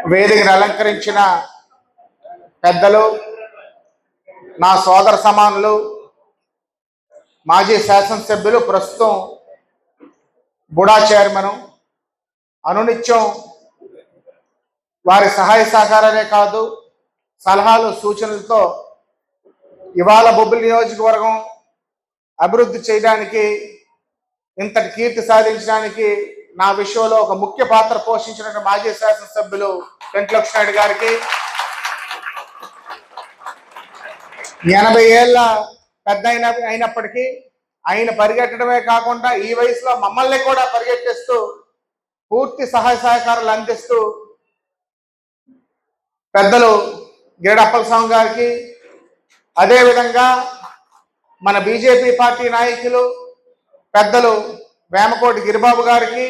వేదికను అలంకరించిన పెద్దలు, నా సోదర సమానులు, మాజీ శాసనసభ్యులు, ప్రస్తుతం బుడా చైర్మన్, అనునిత్యం వారి సహాయ సహకారాలే కాదు సలహాలు సూచనలతో ఇవాళ బొబ్బిలి నియోజకవర్గం అభివృద్ధి చేయడానికి, ఇంతటి కీర్తి సాధించడానికి నా విషయంలో ఒక ముఖ్య పాత్ర పోషించిన మాజీ శాసనసభ్యులు వెంకటలక్ష్మి గారికి, 80 ఏళ్ళ పెద్ద అయినప్పటికీ ఆయన పరిగెట్టడమే కాకుండా ఈ వయసులో మమ్మల్ని కూడా పరిగెట్టిస్తూ పూర్తి సహాయ సహకారాలు అందిస్తూ పెద్దలు గిరడప్పల స్వామి గారికి, అదేవిధంగా మన బీజేపీ పార్టీ నాయకులు పెద్దలు వేమకోటి గిరిబాబు గారికి,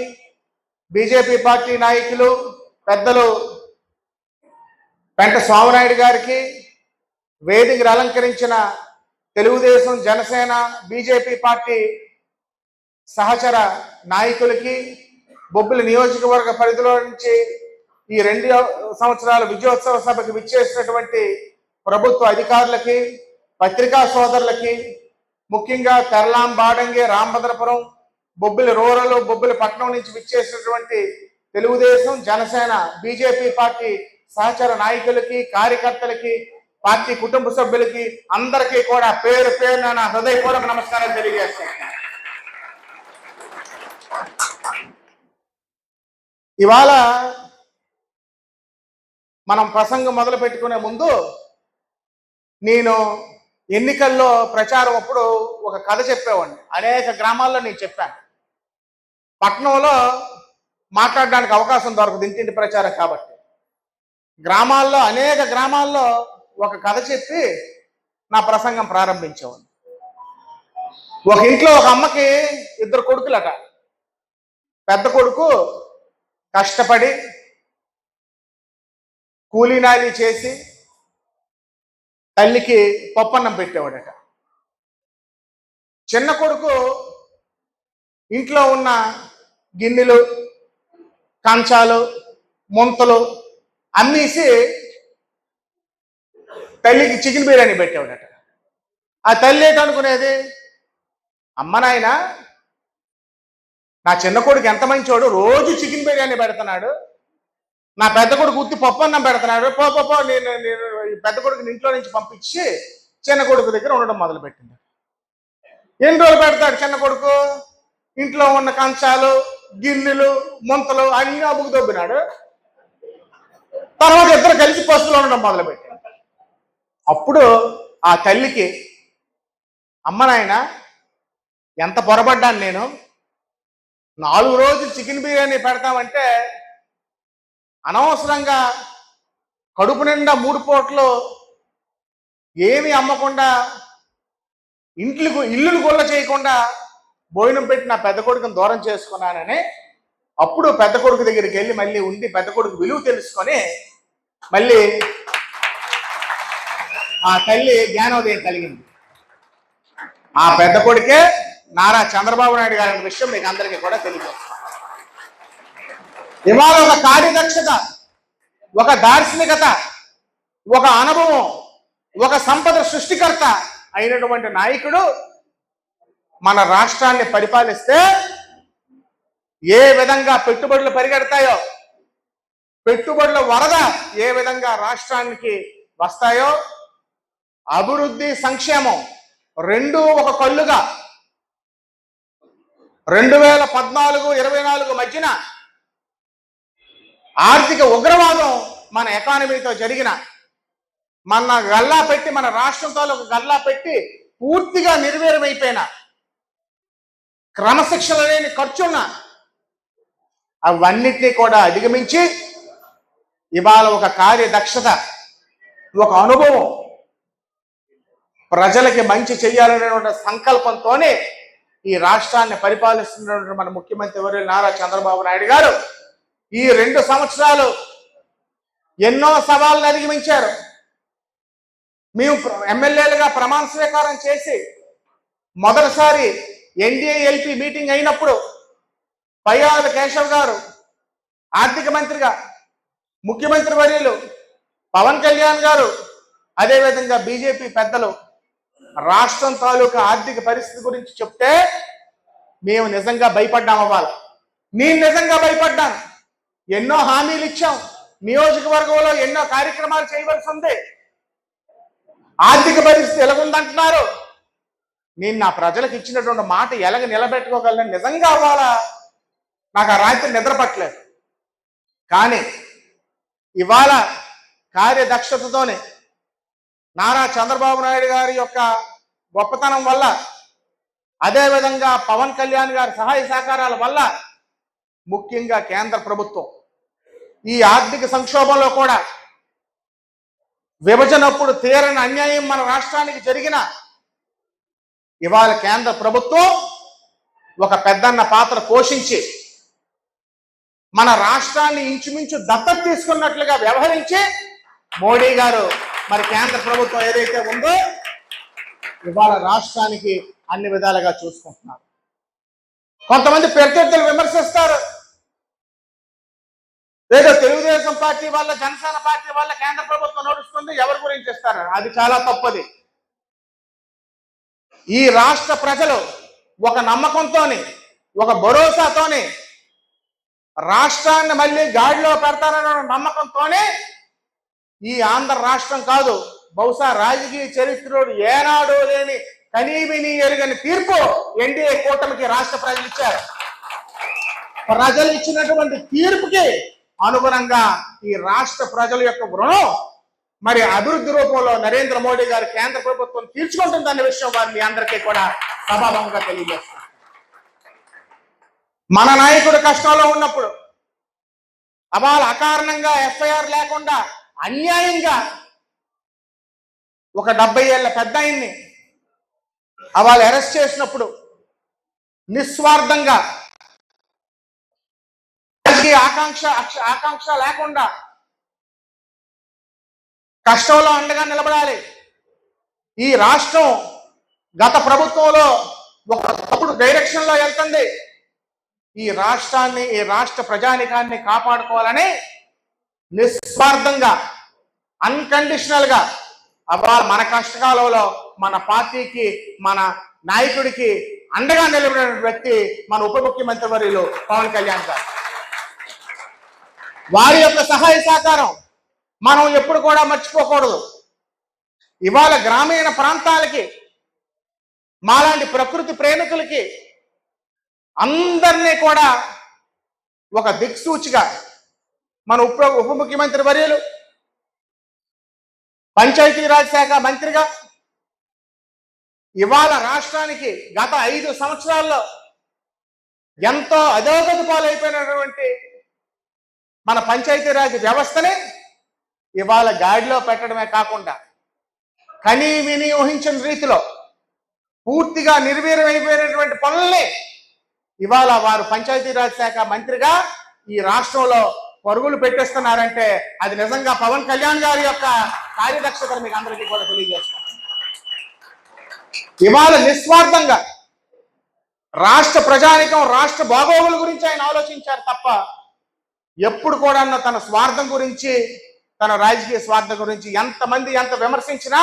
బీజేపీ పార్టీ నాయకులు పెద్దలు పెంట స్వామినాయుడు గారికి, వేదికను అలంకరించిన తెలుగుదేశం, జనసేన, బీజేపీ పార్టీ సహచర నాయకులకి, బొబ్బిలి నియోజకవర్గ పరిధిలో నుంచి ఈ 2 సంవత్సరాల విజయోత్సవ సభకు విచ్చేసినటువంటి ప్రభుత్వ అధికారులకి, పత్రికా సోదరులకి, ముఖ్యంగా తెరలాం, బాడంగి, రామభద్రపురం, బొబ్బిలి రూరల్, బొబ్బిలి పట్టణం నుంచి విచ్చేసినటువంటి తెలుగుదేశం, జనసేన, బీజేపీ పార్టీ సహచర నాయకులకి, కార్యకర్తలకి, పార్టీ కుటుంబ సభ్యులకి అందరికీ కూడా పేరు పేరున నా హృదయపూర్వక నమస్కారం తెలియజేస్తాను. ఇవాళ మనం ప్రసంగం మొదలు పెట్టుకునే ముందు నేను ఎన్నికల్లో ప్రచారం అప్పుడు ఒక కథ చెప్పేవాడిని. అనేక గ్రామాల్లో నేను చెప్పాను. పట్టణంలో మాట్లాడడానికి అవకాశం దొరకదు, ఇంటింటి ప్రచారం కాబట్టి. గ్రామాల్లో, అనేక గ్రామాల్లో ఒక కథ చెప్పి నా ప్రసంగం ప్రారంభించేవాడిని. ఒక ఇంట్లో ఒక అమ్మకి 2 కొడుకులట. పెద్ద కొడుకు కష్టపడి కూలీనాలి చేసి తల్లికి పప్పన్నం పెట్టేవాడట. చిన్న కొడుకు ఇంట్లో ఉన్న గిన్నెలు, కంచాలు, ముంతలు అమ్మేసి తల్లికి చికెన్ బిర్యానీ పెట్టేవాడట. ఆ తల్లి ఏంటనుకునేది, అమ్మ నాయన నా చిన్న కొడుకు ఎంత మంచోడు, రోజు చికెన్ బిర్యానీ పెడుతున్నాడు, నా పెద్ద కొడుకు ఉత్తి పప్పు అన్నం పెడుతున్నాడు, నేను పెద్ద కొడుకుని ఇంట్లో నుంచి పంపించి చిన్న కొడుకు దగ్గర ఉండడం మొదలుపెట్టింది. ఎన్ని రోజులు పెడతాడు చిన్న కొడుకు? ఇంట్లో ఉన్న కంచాలు, గిన్నెలు, ముంతలు అన్ని అబ్బుకు దొబ్బినాడు. తర్వాత ఇద్దరు కలిసి పస్తులు ఉండడం మొదలుపెట్టాడు. అప్పుడు ఆ తల్లికి, అమ్మ నాయన ఎంత పొరపడ్డాను నేను, 4 రోజులు చికెన్ బిర్యానీ పెడతామంటే అనవసరంగా కడుపు నిండా 3 పూటలు ఏమీ అమ్మకుండా, ఇల్లులు గొల్ల చేయకుండా భోజనం పెట్టి నా పెద్ద కొడుకుని దూరం చేసుకున్నానని అప్పుడు పెద్ద కొడుకు దగ్గరికి వెళ్ళి మళ్ళీ ఉండి పెద్ద కొడుకు విలువ తెలుసుకొని మళ్ళీ ఆ తల్లి జ్ఞానోదయం కలిగింది. ఆ పెద్ద కొడుకే నారా చంద్రబాబు నాయుడు గారి విషయం మీకు అందరికీ కూడా తెలియజేస్తాను. ఇవాళ ఒక కార్యదక్షత, ఒక దార్శనికత, ఒక అనుభవం, ఒక సంపద సృష్టికర్త అయినటువంటి నాయకుడు మన రాష్ట్రాన్ని పరిపాలిస్తే ఏ విధంగా పెట్టుబడులు పరిగెడతాయో, పెట్టుబడుల వరద ఏ విధంగా రాష్ట్రానికి వస్తాయో, అభివృద్ధి, సంక్షేమం 2 ఒక కళ్ళుగా 2014-24 మధ్యన ఆర్థిక ఉగ్రవాదం మన ఎకానమీతో జరిగిన, మన గల్లా పెట్టి, మన రాష్ట్రంతో ఒక గల్లా పెట్టి పూర్తిగా నిర్వీర్యమైపోయిన, క్రమశిక్షణ లేని ఖర్చున్న అవన్నిటినీ కూడా అధిగమించి ఇవాళ ఒక కార్యదక్షత, ఒక అనుభవం, ప్రజలకి మంచి చెయ్యాలనేటువంటి సంకల్పంతోనే ఈ రాష్ట్రాన్ని పరిపాలిస్తున్నటువంటి మన ముఖ్యమంత్రి వర్యులు నారా చంద్రబాబు నాయుడు గారు ఈ 2 సంవత్సరాలు ఎన్నో సవాళ్ళను అధిగమించారు. మేము ఎమ్మెల్యేలుగా ప్రమాణ స్వీకారం చేసి మొదటిసారి NDA-LP మీటింగ్ అయినప్పుడు పయ్యావుల కేశవ్ గారు ఆర్థిక మంత్రిగా, ముఖ్యమంత్రి వర్యులు పవన్ కళ్యాణ్ గారు, అదేవిధంగా బీజేపీ పెద్దలు రాష్ట్రం తాలూకా ఆర్థిక పరిస్థితి గురించి చెప్తే మేము నిజంగా భయపడ్డాం. అవ్వాలి, నేను నిజంగా భయపడ్డాను. ఎన్నో హామీలు ఇచ్చాం, నియోజకవర్గంలో ఎన్నో కార్యక్రమాలు చేయవలసి ఉంది. ఆర్థిక పరిస్థితి ఎలాగుందంటున్నారు. నేను నా ప్రజలకు ఇచ్చినటువంటి మాట ఎలాగ నిలబెట్టుకోగలను నిజంగా అవ్వాలా. నాకు ఆ రాత్రి నిద్ర పట్టలేదు. కానీ ఇవాళ కార్యదక్షతతోనే నారా చంద్రబాబు నాయుడు గారి యొక్క గొప్పతనం వల్ల, అదేవిధంగా పవన్ కళ్యాణ్ గారి సహాయ సహకారాల వల్ల, ముఖ్యంగా కేంద్ర ప్రభుత్వం ఈ ఆర్థిక సంక్షోభంలో కూడా విభజనప్పుడు తీరని అన్యాయం మన రాష్ట్రానికి జరిగిన ఇవాళ కేంద్ర ప్రభుత్వం ఒక పెద్దన్న పాత్ర పోషించి మన రాష్ట్రాన్ని ఇంచుమించు దత్తత తీసుకున్నట్లుగా వ్యవహరించి మోడీ గారు మరి కేంద్ర ప్రభుత్వం ఏదైతే ఉందో ఇవాళ రాష్ట్రానికి అన్ని విధాలుగా చూసుకుంటున్నారు. కొంతమంది ప్రత్యర్థులు విమర్శిస్తారు, ఏదో తెలుగుదేశం పార్టీ వల్ల, జనసేన పార్టీ వల్ల కేంద్ర ప్రభుత్వం నడుస్తుంది, ఎవరి గురించి ఇస్తారు. అది చాలా తప్పది. ఈ రాష్ట్ర ప్రజలు ఒక నమ్మకంతోని, ఒక భరోసాతోని రాష్ట్రాన్ని మళ్ళీ గాడిలో పెడతారన్న నమ్మకంతోనే ఈ ఆంధ్ర రాష్ట్రం కాదు, బహుశా రాజకీయ చరిత్రలో ఏనాడో లేని కనీవిని ఎరుగని తీర్పు ఎన్డీఏ కూటమికి రాష్ట్ర ప్రజలు ఇచ్చారు. ప్రజలు ఇచ్చినటువంటి తీర్పుకి అనుగుణంగా ఈ రాష్ట్ర ప్రజల యొక్క రుణం మరి అభివృద్ధి రూపంలో నరేంద్ర మోడీ గారు కేంద్ర ప్రభుత్వం తీర్చుకుంటుందన్న విషయం వారిని అందరికీ కూడా సభాముఖంగా తెలియజేస్తారు. మన నాయకుడు కష్టంలో ఉన్నప్పుడు అవాళ అకారణంగా ఎఫ్ఐఆర్ లేకుండా అన్యాయంగా ఒక 70 ఏళ్ల పెద్ద ఆయన్ని అవాళ అరెస్ట్ చేసినప్పుడు నిస్వార్థంగా ఆకాంక్ష లేకుండా కష్టంలో అండగా నిలబడాలి. ఈ రాష్ట్రం గత ప్రభుత్వంలో ఒక తప్పుడు డైరెక్షన్ లో వెళ్తుంది. ఈ రాష్ట్రాన్ని, ఈ రాష్ట్ర ప్రజానికాన్ని కాపాడుకోవాలని నిస్వార్థంగా, అన్కండిషనల్ గా అవాళ మన కష్టకాలంలో మన పార్టీకి, మన నాయకుడికి అండగా నిలబడిన వ్యక్తి మన ఉప ముఖ్యమంత్రి వర్యులు పవన్ కళ్యాణ్ గారు. వారి యొక్క సహాయ సహకారం మనం ఎప్పుడు కూడా మర్చిపోకూడదు. ఇవాళ గ్రామీణ ప్రాంతాలకి, మాలాంటి ప్రకృతి ప్రేమికులకి అందరినీ కూడా ఒక దిక్సూచిగా మన ఉప ముఖ్యమంత్రి వర్యులు, పంచాయతీరాజ్ శాఖ మంత్రిగా ఇవాళ రాష్ట్రానికి గత 5 సంవత్సరాల్లో ఎంతో అధోగతి పాలైపోయినటువంటి మన పంచాయతీరాజ్ వ్యవస్థని ఇవాళ గాడిలో పెట్టడమే కాకుండా కనీ విని ఊహించిన రీతిలో పూర్తిగా నిర్వీర్యమైపోయినటువంటి పనుల్ని ఇవాళ వారు పంచాయతీరాజ్ శాఖ మంత్రిగా ఈ రాష్ట్రంలో పరుగులు పెట్టేస్తున్నారంటే అది నిజంగా పవన్ కళ్యాణ్ గారి యొక్క కార్యదక్షతను మీకు అందరికీ కూడా తెలియజేస్తాను. ఇవాళ నిస్వార్థంగా రాష్ట్ర ప్రజానికం, రాష్ట్ర బాగోగుల గురించి ఆయన ఆలోచించారు తప్ప ఎప్పుడు కూడా తన స్వార్థం గురించి, తన రాజకీయ స్వార్థం గురించి ఎంతమంది ఎంత విమర్శించినా,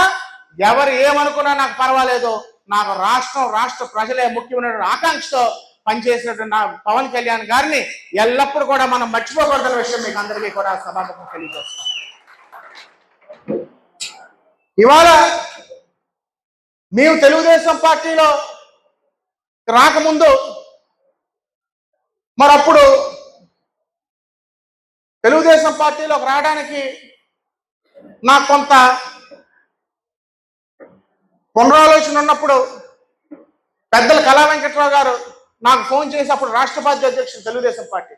ఎవరు ఏమనుకున్నా నాకు పర్వాలేదు, నాకు రాష్ట్ర ప్రజలే ముఖ్యమైన ఆకాంక్షతో పనిచేసినటువంటి పవన్ కళ్యాణ్ గారిని ఎల్లప్పుడూ కూడా మనం మర్చిపోకూడదన్న విషయం మీకు అందరికీ కూడా సభాముఖంగా తెలియజేస్తాం. ఇవాళ మేము తెలుగుదేశం పార్టీలో రాకముందు మరప్పుడు తెలుగుదేశం పార్టీలోకి రావడానికి నాకు కొంత పునరాలోచన ఉన్నప్పుడు పెద్దలు కళా వెంకట్రావు గారు నాకు ఫోన్ చేసి, అప్పుడు రాష్ట్ర పార్టీ అధ్యక్షుడు తెలుగుదేశం పార్టీ,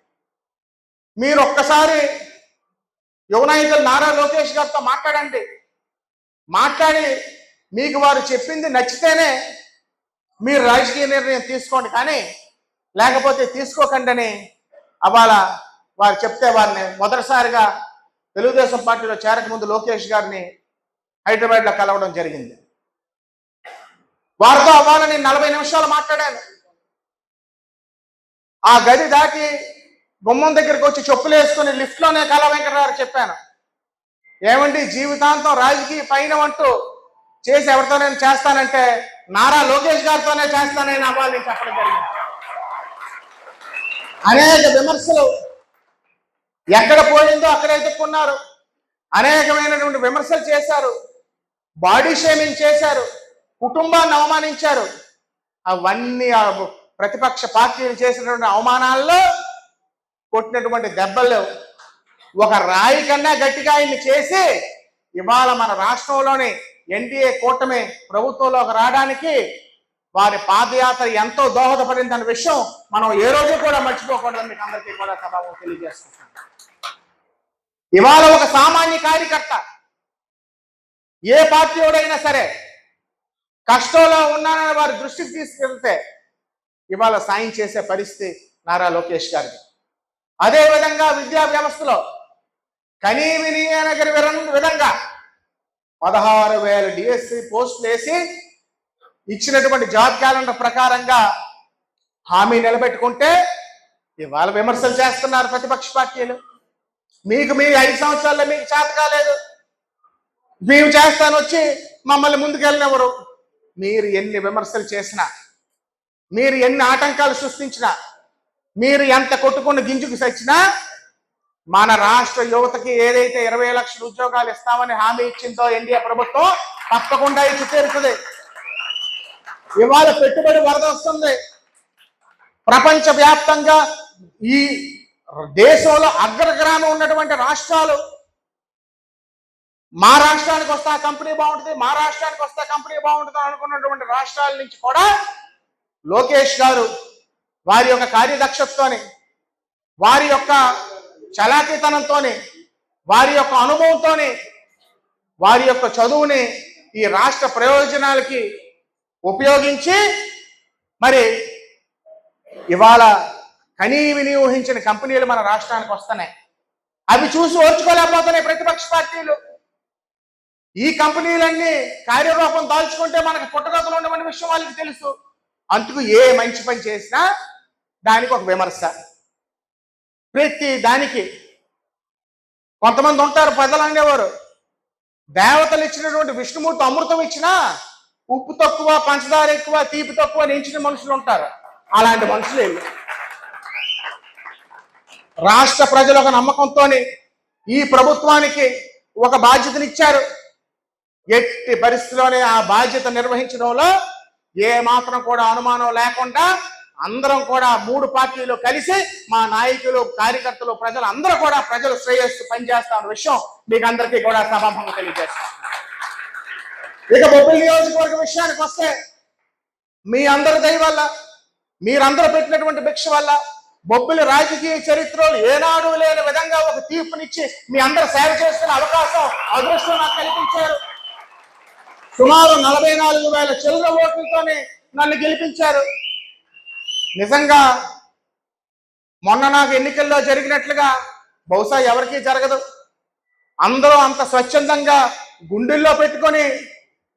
మీరు ఒక్కసారి యువ నాయకులు నారా లోకేష్ గారితో మాట్లాడండి, మాట్లాడి మీకు వారు చెప్పింది నచ్చితేనే మీరు రాజకీయ నిర్ణయం తీసుకోండి, కానీ లేకపోతే తీసుకోకండి అని అవాళ వారు చెప్తే వారిని మొదటిసారిగా తెలుగుదేశం పార్టీలో చేరకముందు లోకేష్ గారిని హైదరాబాద్లో కలవడం జరిగింది. వారితో అవ్వాలని 40 నిమిషాలు మాట్లాడాను. ఆ గది దాటి గుమ్మం దగ్గరికి వచ్చి చెప్పులు వేసుకుని లిఫ్ట్లోనే కళా వెంకటరావు చెప్పాను, ఏమండి జీవితాంతం రాజకీయ పైన అంటూ చేసి ఎవరితో నేను చేస్తానంటే నారా లోకేష్ గారితోనే చేస్తానని అవ్వాలి నేను చెప్పడం జరిగింది. అనేక విమర్శలు ఎక్కడ పోయిందో అక్కడ ఎదుర్కొన్నారు, అనేకమైనటువంటి విమర్శలు చేశారు, బాడీ షేమింగ్ చేశారు, కుటుంబాన్ని అవమానించారు. అవన్నీ ప్రతిపక్ష పార్టీలు చేసినటువంటి అవమానాల్లో కొట్టినటువంటి దెబ్బలు ఒక రాయి కన్నా గట్టిగా ఆయన్ని చేసి ఇవాళ మన రాష్ట్రంలోని ఎన్డీఏ కూటమి ప్రభుత్వంలోకి రావడానికి వారి పాదయాత్ర ఎంతో దోహదపడిందన్న విషయం మనం ఏ రోజు కూడా మర్చిపోకూడదని మీకు అందరికీ కూడా సభలో తెలియజేస్తున్నాం. ఇవాళ ఒక సామాన్య కార్యకర్త ఏ పార్టీ వాడైనా సరే కష్టంలో ఉన్నానని వారి దృష్టికి తీసుకెళ్తే ఇవాళ సాయం చేసే పరిస్థితి నారా లోకేష్ గారికి. అదేవిధంగా విద్యా వ్యవస్థలో కనీవిని విధంగా 16,000 డిఎస్సి పోస్టులు వేసి ఇచ్చినటువంటి జాబ్ క్యాలెండర్ ప్రకారంగా హామీ నిలబెట్టుకుంటే ఇవాళ విమర్శలు చేస్తున్నారు ప్రతిపక్ష పార్టీలు. మీకు 5 సంవత్సరాల్లో మీకు చేత కాలేదు, మేము చేస్తాను వచ్చి మమ్మల్ని ముందుకెళ్ళినెవరు. మీరు ఎన్ని విమర్శలు చేసినా, మీరు ఎన్ని ఆటంకాలు సృష్టించినా, మీరు ఎంత కొట్టుకున్న గింజుకు సచ్చినా మన రాష్ట్ర యువతకి ఏదైతే 20 లక్షల ఉద్యోగాలు ఇస్తామని హామీ ఇచ్చిందో ఎన్డీఏ ప్రభుత్వం తప్పకుండా ఇచ్చి తీరుతుంది. ఇవాళ పెట్టుబడి వరద వస్తుంది. ప్రపంచ వ్యాప్తంగా ఈ దేశంలో అగ్రగ్రామం ఉన్నటువంటి రాష్ట్రాలు మా రాష్ట్రానికి వస్తే ఆ కంపెనీ బాగుంటుంది, మా రాష్ట్రానికి వస్తే కంపెనీ బాగుంటుంది అనుకున్నటువంటి రాష్ట్రాల నుంచి కూడా లోకేష్ గారు వారి యొక్క కార్యదక్షతతోని, వారి యొక్క చలాకీతనంతోని, వారి యొక్క అనుభవంతోని, వారి యొక్క చదువుని ఈ రాష్ట్ర ప్రయోజనాలకి ఉపయోగించి మరి ఇవాళ కనీవిని ఊహించిన కంపెనీలు మన రాష్ట్రానికి వస్తున్నాయి. అవి చూసి ఓర్చుకోలేకపోతున్నాయి ప్రతిపక్ష పార్టీలు. ఈ కంపెనీలన్నీ కార్యరూపం దాల్చుకుంటే మనకు పుట్టగతులు ఉండమన్న విషయం వాళ్ళకి తెలుసు. అందుకు ఏ మంచి పని చేసినా దానికి ఒక విమర్శ. ప్రతి దానికి కొంతమంది ఉంటారు ప్రజలు అనేవారు, దేవతలు ఇచ్చినటువంటి విష్ణుమూర్తి అమృతం ఇచ్చినా ఉప్పు తక్కువ, పంచదార ఎక్కువ, తీపి తక్కువ నించిన మనుషులు ఉంటారు. అలాంటి మనుషులు వీళ్ళు. రాష్ట్ర ప్రజలు ఒక నమ్మకంతో ఈ ప్రభుత్వానికి ఒక బాధ్యతనిచ్చారు. ఎట్టి పరిస్థితిలోనే ఆ బాధ్యత నిర్వహించడంలో ఏ మాత్రం కూడా అనుమానం లేకుండా అందరం కూడా 3 పార్టీలు కలిసి మా నాయకులు, కార్యకర్తలు, ప్రజలు అందరూ కూడా ప్రజల శ్రేయస్సు పనిచేస్తామన్న విషయం మీకు అందరికీ కూడా సభాముఖంగా తెలియజేస్తాం. ఇక బొబ్బిలి నియోజకవర్గ విషయానికి వస్తే మీ అందరి దయ వల్ల, మీరందరూ పెట్టినటువంటి భిక్ష వల్ల బొబ్బిలి రాజకీయ చరిత్రలో ఏనాడు లేని విధంగా ఒక తీర్పునిచ్చి మీ అందరూ సేవ చేసుకునే అవకాశం, అదృష్టం నాకు కల్పించారు. సుమారు 44,000 చిల్లర ఓట్లతోనే నన్ను గెలిపించారు. నిజంగా మొన్న నాకు ఎన్నికల్లో జరిగినట్లుగా బహుశా ఎవరికీ జరగదు. అందరూ అంత స్వచ్ఛందంగా గుండెల్లో పెట్టుకొని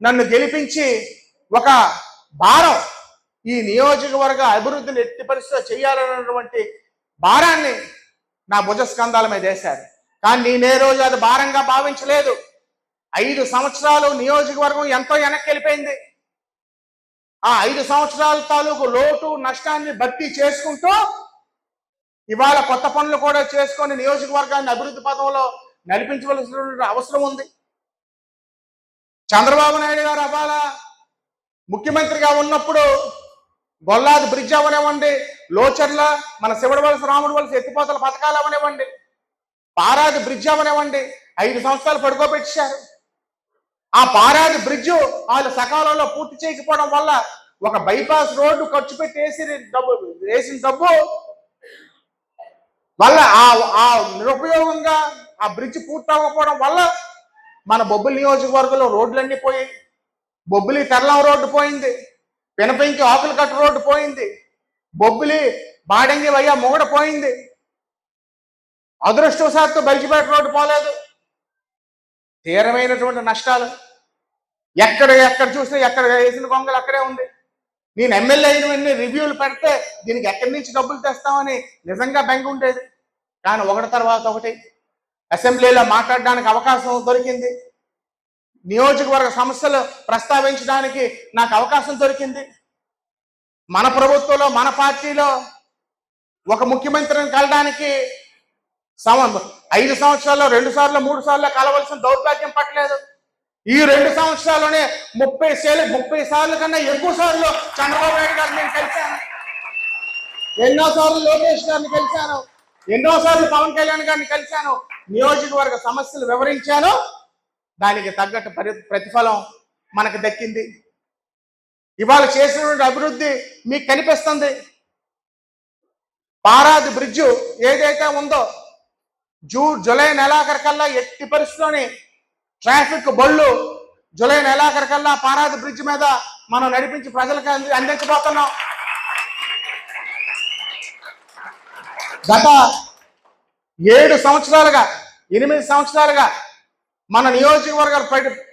నన్ను గెలిపించి ఒక భారం, ఈ నియోజకవర్గ అభివృద్ధిని ఎట్టి పరిస్థితిలో చేయాలన్నటువంటి భారాన్ని నా భుజస్కంధాల మీద వేశారు. కానీ నేనే రోజు అది భారంగా భావించలేదు. 5 సంవత్సరాలు నియోజకవర్గం ఎంతో వెనక్కి వెళ్ళిపోయింది. ఆ 5 సంవత్సరాల తాలూకు లోటు నష్టాన్ని భర్తీ చేసుకుంటూ ఇవాళ కొత్త పనులు కూడా చేసుకొని నియోజకవర్గాన్ని అభివృద్ధి పథంలో నడిపించవలసిన అవసరం ఉంది. చంద్రబాబు నాయుడు గారు అవాళ ముఖ్యమంత్రిగా ఉన్నప్పుడు గొల్లాది బ్రిడ్జ్ అవనివ్వండి, లోచర్ల మన శివుడి వలస, రాముడి వలస ఎత్తిపోతల పథకాలు అవనివ్వండి, పారాది బ్రిడ్జ్ అవనివ్వండి, 5 సంవత్సరాలు పడుకోబెట్టారు. ఆ పారాది బ్రిడ్జ్ వాళ్ళు సకాలంలో పూర్తి చేయకపోవడం వల్ల ఒక బైపాస్ రోడ్డు ఖర్చు పెట్టి వేసిన డబ్బు వల్ల ఆ నిరుపయోగంగా ఆ బ్రిడ్జ్ పూర్తి అవ్వకపోవడం వల్ల మన బొబ్బిలి నియోజకవర్గంలో రోడ్లన్నీ పోయాయి. బొబ్బిలి తెల్లం రోడ్డు పోయింది, పినపెంకి ఆకులకట్ట రోడ్డు పోయింది, బొబ్బిలి బాడంగి వయ్య మొగడ పోయింది. అదృష్టవశాత్తు బలిజిపేట రోడ్డు పోలేదు. తీవ్రమైనటువంటి నష్టాలు. ఎక్కడ చూసినా ఎక్కడ వేసిన గొంగలు అక్కడే ఉంది. నేను ఎమ్మెల్యే అయినవన్నీ రివ్యూలు పెడితే దీనికి ఎక్కడి నుంచి డబ్బులు తెస్తామని నిజంగా బెంగ ఉండేది. కానీ ఒకటి తర్వాత ఒకటి అసెంబ్లీలో మాట్లాడడానికి అవకాశం దొరికింది, నియోజకవర్గ సమస్యలు ప్రస్తావించడానికి నాకు అవకాశం దొరికింది. మన ప్రభుత్వంలో మన పార్టీలో ఒక ముఖ్యమంత్రిని కలడానికి 5 సంవత్సరాల్లో 2 సార్లు 3 సార్లు కలవలసిన దౌర్భాగ్యం పట్టలేదు. ఈ 2 సంవత్సరాల్లోనే 30 సార్లు కన్నా ఎక్కువ సార్లు చంద్రబాబు నాయుడు గారిని నేను కలిశాను, ఎన్నోసార్లు లోకేష్ గారిని కలిశాను, ఎన్నోసార్లు పవన్ కళ్యాణ్ గారిని కలిశాను, నియోజకవర్గ సమస్యలు వివరించాను. దానికి తగ్గట్టు ప్రతిఫలం మనకు దక్కింది. ఇవాళ చేసినటువంటి అభివృద్ధి మీకు కనిపిస్తుంది. పారాది బ్రిడ్జు ఏదైతే ఉందో జూలై నెలాఖరికల్లా ఎట్టి పరిస్థితిలోని ట్రాఫిక్ బళ్ళు జూలై నెలాఖరికల్లా పారాది బ్రిడ్జ్ మీద మనం నడిపించి ప్రజలకు అందించబోతున్నాం. గత 8 సంవత్సరాలుగా మన నియోజకవర్గ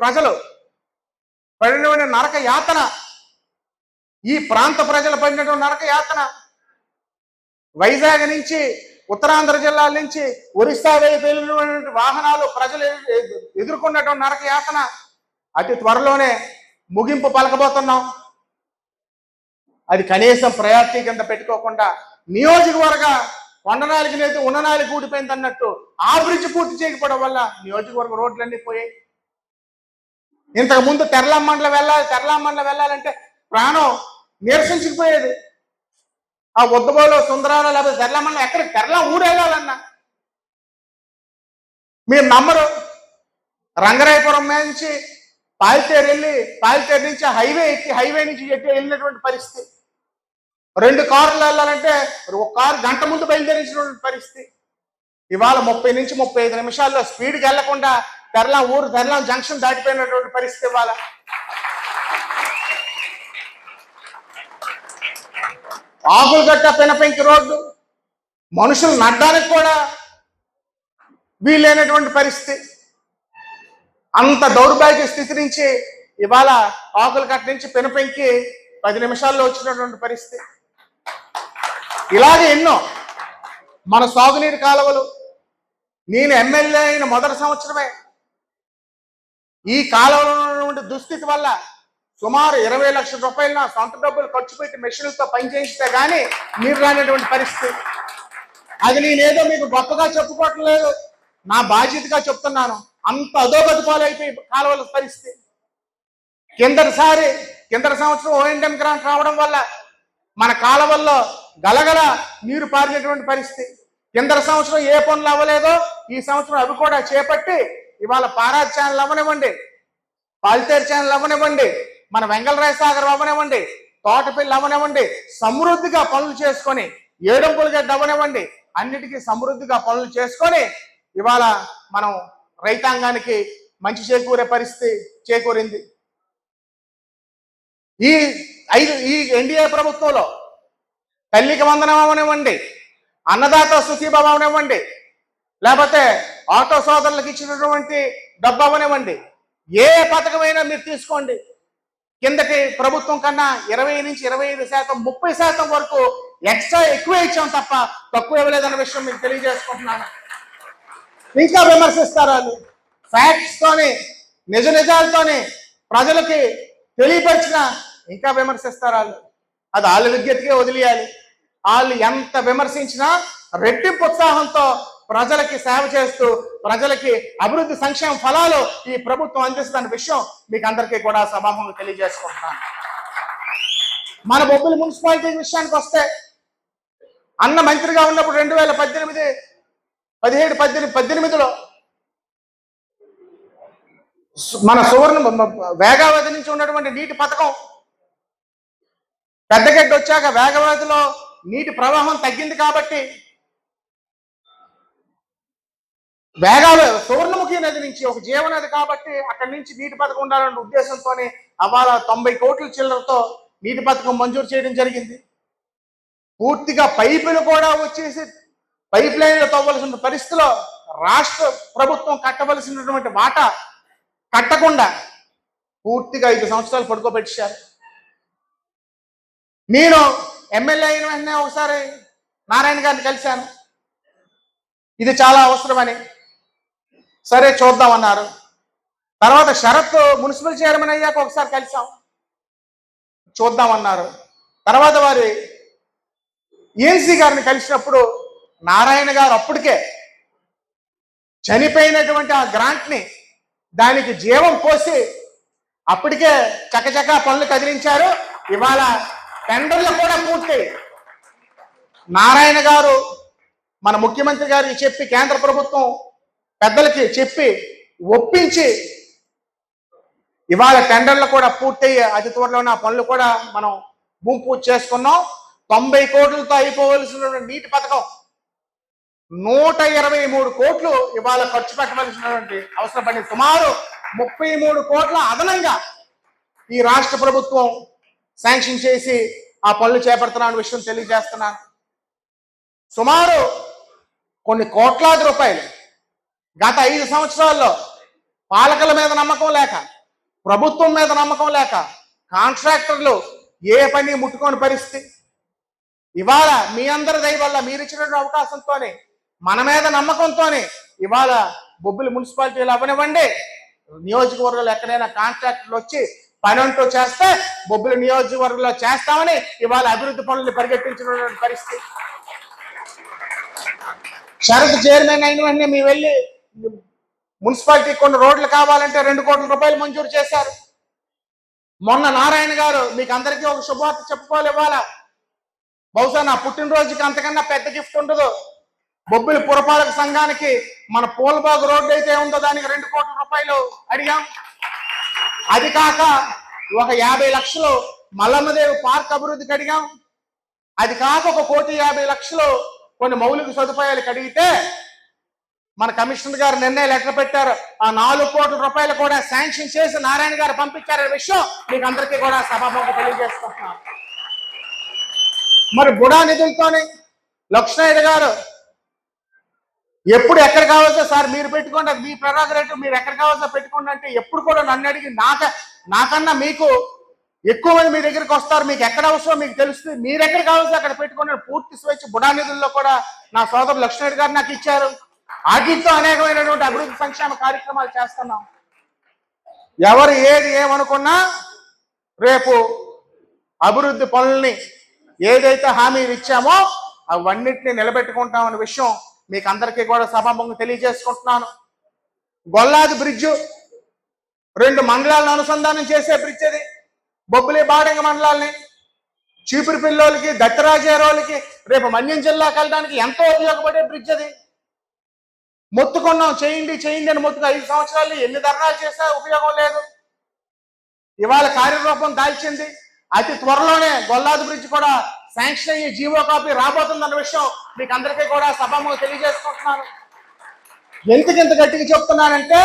ప్రజలు పడినటువంటి నరక యాతన, ఈ ప్రాంత ప్రజలు పడినటువంటి నరక యాతన, వైజాగ్ నుంచి ఉత్తరాంధ్ర జిల్లాల నుంచి ఒరిస్సా వైపు వెళ్ళినటువంటి వాహనాలు ప్రజలు ఎదుర్కొన్నటువంటి నరక యాతన అతి త్వరలోనే ముగింపు పలకబోతున్నాం. అది కనీసం ప్రయారిటీ కింద పెట్టుకోకుండా నియోజకవర్గ కొండనాలికి లేదు ఉన్ననాలికి ఊడిపోయింది అన్నట్టు ఆ బ్రిడ్జ్ పూర్తి చేయకపోవడం వల్ల నియోజకవర్గ రోడ్లన్నీ పోయాయి. ఇంతకు ముందు తెరలమ్మండలం వెళ్ళాలంటే ప్రాణం నిరసించుకుపోయేది. ఆ ఉద్దబోలో సుందరాలు లేకపోతే తెరలమ్మండలం ఎక్కడికి తెరలా ఊరు వెళ్ళాలన్నా మీరు నమ్మరు. రంగరాయపురం నుంచి పాలితేరు నుంచి హైవే నుంచి వెళ్ళినటువంటి పరిస్థితి. 2 కార్లు వెళ్ళాలంటే ఒక కారు గంట ముందు బయలుదేరించినటువంటి పరిస్థితి. ఇవాళ 30 నుంచి 35 నిమిషాల్లో స్పీడ్కి వెళ్లకుండా తెరలం జంక్షన్ దాటిపోయినటువంటి పరిస్థితి. ఇవాళ ఆకులగట్ట పెనపెంకి రోడ్డు మనుషులు నడ్డానికి కూడా వీలైనటువంటి పరిస్థితి. అంత దౌర్భాగ్య స్థితి నుంచి ఇవాళ ఆకులగట్ట నుంచి పెనపెంకి 10 నిమిషాల్లో వచ్చినటువంటి పరిస్థితి. ఇలాగే ఎన్నో మన సాగునీరు కాలువలు. నేను ఎమ్మెల్యే అయిన మొదటి సంవత్సరమే ఈ కాలువలో ఉన్నటువంటి దుస్థితి వల్ల సుమారు 20 లక్షల రూపాయలు నా సొంత డబ్బులు ఖర్చు పెట్టి మెషిన్లతో పనిచేయిస్తే కానీ నీరు రానటువంటి పరిస్థితి. అది నేనేదో మీకు గొప్పగా చెప్పుకోవటం లేదు, నా బాధ్యతగా చెప్తున్నాను. అంత అధోగతి పాలైపోయి కాలువల పరిస్థితి. కిందటి సంవత్సరం O&M గ్రాంట్ రావడం వల్ల మన కాలువల్లో గలగల నీరు పారినటువంటి పరిస్థితి. కిందటి సంవత్సరం ఏ పనులు అవ్వలేదో ఈ సంవత్సరం అవి కూడా చేపట్టి ఇవాళ పారాజ్ ఛానల్ అవ్వనివ్వండి, పాలితేరు ఛానల్ అవ్వనివ్వండి, మన వెంగళరాయ సాగర్ అవ్వనివ్వండి, తోటపల్లి అవ్వనివ్వండి, సమృద్ధిగా పనులు చేసుకొని, ఏడంపులగడ్డ అవ్వనివ్వండి, అన్నిటికీ సమృద్ధిగా పనులు చేసుకొని ఇవాళ మనం రైతాంగానికి మంచి చేకూరే పరిస్థితి చేకూరింది. ఈ ఎన్డీఏ ప్రభుత్వంలో తల్లికి వందనం అవనివ్వండి, అన్నదాత సుఖీభావ అవనివ్వండి, లేకపోతే ఆటో సోదరులకు ఇచ్చినటువంటి డబ్బు అవనివ్వండి, ఏ పథకమైనా మీరు తీసుకోండి, కిందకి ప్రభుత్వం కన్నా 20 నుంచి 25%, 30% వరకు ఎక్స్ట్రా ఎక్కువ ఇచ్చాం తప్ప తక్కువ ఇవ్వలేదన్న విషయం మీకు తెలియజేసుకుంటున్నాను. ఇంకా విమర్శిస్తారు వాళ్ళు. ఫ్యాక్ట్స్తోని నిజాలతోని ప్రజలకి తెలియపరిచిన ఇంకా విమర్శిస్తారు వాళ్ళు. అది వాళ్ళ విజ్ఞతకే వదిలేయాలి. వాళ్ళు ఎంత విమర్శించినా రెట్టింపు ఉత్సాహంతో ప్రజలకి సేవ చేస్తూ ప్రజలకి అభివృద్ధి సంక్షేమ ఫలాలు ఈ ప్రభుత్వం అందిస్తున్న విషయం మీకు అందరికీ కూడా సభాముఖంగా తెలియజేసుకుంటున్నాను. మన బొబ్బిలి మున్సిపాలిటీ విషయానికి వస్తే అన్న మంత్రిగా ఉన్నప్పుడు 2017-18లో మన వేగావతి నుంచి ఉన్నటువంటి నీటి పథకం పెద్దగడ్డ వచ్చాక వేగవతిలో నీటి ప్రవాహం తగ్గింది కాబట్టి సువర్ణముఖి నది నుంచి ఒక జీవనది కాబట్టి అక్కడి నుంచి నీటి పథకం ఉండాలనే ఉద్దేశంతోనే అవాళ 90 కోట్ల చిల్లరతో నీటి పథకం మంజూరు చేయడం జరిగింది. పూర్తిగా పైపులు కూడా వచ్చేసి పైప్ లైన్లు తవ్వవలసిన పరిస్థితిలో రాష్ట్ర ప్రభుత్వం కట్టవలసినటువంటి వాటా కట్టకుండా పూర్తిగా 5 సంవత్సరాలు పడుకోబెట్టారు. నేను ఎమ్మెల్యే అయిన వెంటనే ఒకసారి నారాయణ గారిని కలిశాను, ఇది చాలా అవసరమని. సరే చూద్దామన్నారు. తర్వాత శరత్ మున్సిపల్ చైర్మన్ అయ్యాక ఒకసారి కలిసాం, చూద్దామన్నారు. తర్వాత వారి ఈఎన్సీ గారిని కలిసినప్పుడు నారాయణ గారు అప్పటికే చనిపోయినటువంటి ఆ గ్రాంట్ని దానికి జీవం పోసి అప్పటికే చకచకా పనులు కదిలించారు. ఇవాళ టెండర్లు కూడా పూర్తి. నారాయణ గారు మన ముఖ్యమంత్రి గారికి చెప్పి, కేంద్ర ప్రభుత్వం పెద్దలకి చెప్పి ఒప్పించి ఇవాళ టెండర్లు కూడా పూర్తయ్యే అతి త్వరలోనే ఆ పనులు కూడా మనం భూమి పూజ చేసుకున్నాం. 90 కోట్లతో అయిపోవలసిన నీటి పథకం 123 కోట్లు ఇవాళ ఖర్చు పెట్టవలసినటువంటి అవసరం పడింది. సుమారు 33 కోట్ల అదనంగా ఈ రాష్ట్ర ప్రభుత్వం శాంక్షన్ చేసి ఆ పనులు చేపడుతున్న విషయం తెలియజేస్తున్నాను. సుమారు కొన్ని కోట్లాది రూపాయలు గత 5 సంవత్సరాల్లో పాలకుల మీద నమ్మకం లేక, ప్రభుత్వం మీద నమ్మకం లేక కాంట్రాక్టర్లు ఏ పని ముట్టుకోని పరిస్థితి. ఇవాళ మీ అందరి దయ వల్ల, మీరు ఇచ్చినటువంటి అవకాశంతోనే, మన మీద నమ్మకంతోనే ఇవాళ బొబ్బిలి మున్సిపాలిటీలు అవ్వనివ్వండి, నియోజకవర్గాలు ఎక్కడైనా కాంట్రాక్టర్లు వచ్చి పని అంటూ చేస్తే బొబ్బిలి నియోజకవర్గంలో చేస్తామని ఇవాళ అభివృద్ధి పనులు పరిగెట్టించినటువంటి పరిస్థితి. శరత్ చైర్మన్ అయిన వెంటనే మీ వెళ్ళి మున్సిపాలిటీ కొన్ని రోడ్లు కావాలంటే 2 కోట్ల రూపాయలు మంజూరు చేశారు. మొన్న నారాయణ గారు మీకు అందరికీ ఒక శుభవార్త చెప్పుకోవాలి. ఇవాళ బహుశా నా పుట్టినరోజుకి అంతకన్నా పెద్ద గిఫ్ట్ ఉండదు. బొబ్బిలి పురపాలక సంఘానికి మన పూలబాగు రోడ్డు అయితే ఉందో దానికి 2 కోట్ల రూపాయలు అడిగాం. అది కాక ఒక 50 లక్షలు మల్లమ్మదేవి పార్క్ అభివృద్ధికి అడిగాం. అది కాక 1,50,00,000 కొన్ని మౌలిక సదుపాయాలకు అడిగితే మన కమిషనర్ గారు నిన్నే లెటర్ పెట్టారు. ఆ 4 కోట్ల రూపాయలు కూడా శాంక్షన్ చేసి నారాయణ గారు పంపించారనే విషయం మీకు అందరికీ కూడా సభాముఖంగా తెలియజేస్తున్నాను. మరి బుడా నిధులతోనే లక్ష్మణయ్య గారు ఎప్పుడు ఎక్కడ కావాల్సో సార్ మీరు పెట్టుకోండి, అది మీ ప్రెరాగరేటివ్, మీరు ఎక్కడ కావాల్సో పెట్టుకోండి అంటే ఎప్పుడు కూడా నన్ను అడిగి నాకన్నా మీకు ఎక్కువ మంది మీ దగ్గరికి వస్తారు, మీకు ఎక్కడ అవసరమో మీకు తెలుస్తుంది, మీరు ఎక్కడ కావాల్సో అక్కడ పెట్టుకోండి. పూర్తి స్వేచ్ఛ బుడా నిధుల్లో కూడా నా సోదరులు లక్ష్మణయ్య గారు నాకు ఇచ్చారు. వాటితో అనేకమైనటువంటి అభివృద్ధి సంక్షేమ కార్యక్రమాలు చేస్తున్నాం. ఎవరు ఏది ఏమనుకున్నా రేపు అభివృద్ధి పనుల్ని ఏదైతే హామీలు ఇచ్చామో అవన్నిటిని నిలబెట్టుకుంటామనే విషయం మీకు అందరికీ కూడా సభాముఖంగా తెలియజేసుకుంటున్నాను. గొల్లాది బ్రిడ్జు 2 మండలాలను అనుసంధానం చేసే బ్రిడ్జ్ అది. బొబ్బిలి బాడంగ మండలాల్ని చీపురు పిల్లోలకి, దత్తరాజేరోలకి, రేపు మన్యం జిల్లాకి వెళ్ళడానికి ఎంతో ఉపయోగపడే బ్రిడ్జ్ అది. మొత్తుకున్నాం, చేయండి చేయండి అని మొత్తుగా 5 సంవత్సరాలు ఎన్ని ధర్నాలు చేసా ఉపయోగం లేదు. ఇవాళ కార్యరూపం దాల్చింది. అతి త్వరలోనే గొల్లాది బ్రిడ్జ్ కూడా శాంక్షన్ అయ్యి జీవో కాపీ రాబోతుందన్న విషయం మీకు అందరికీ కూడా సభాముఖంగా తెలియజేసుకుంటున్నాను. ఎందుకు గట్టిగా చెప్తున్నానంటే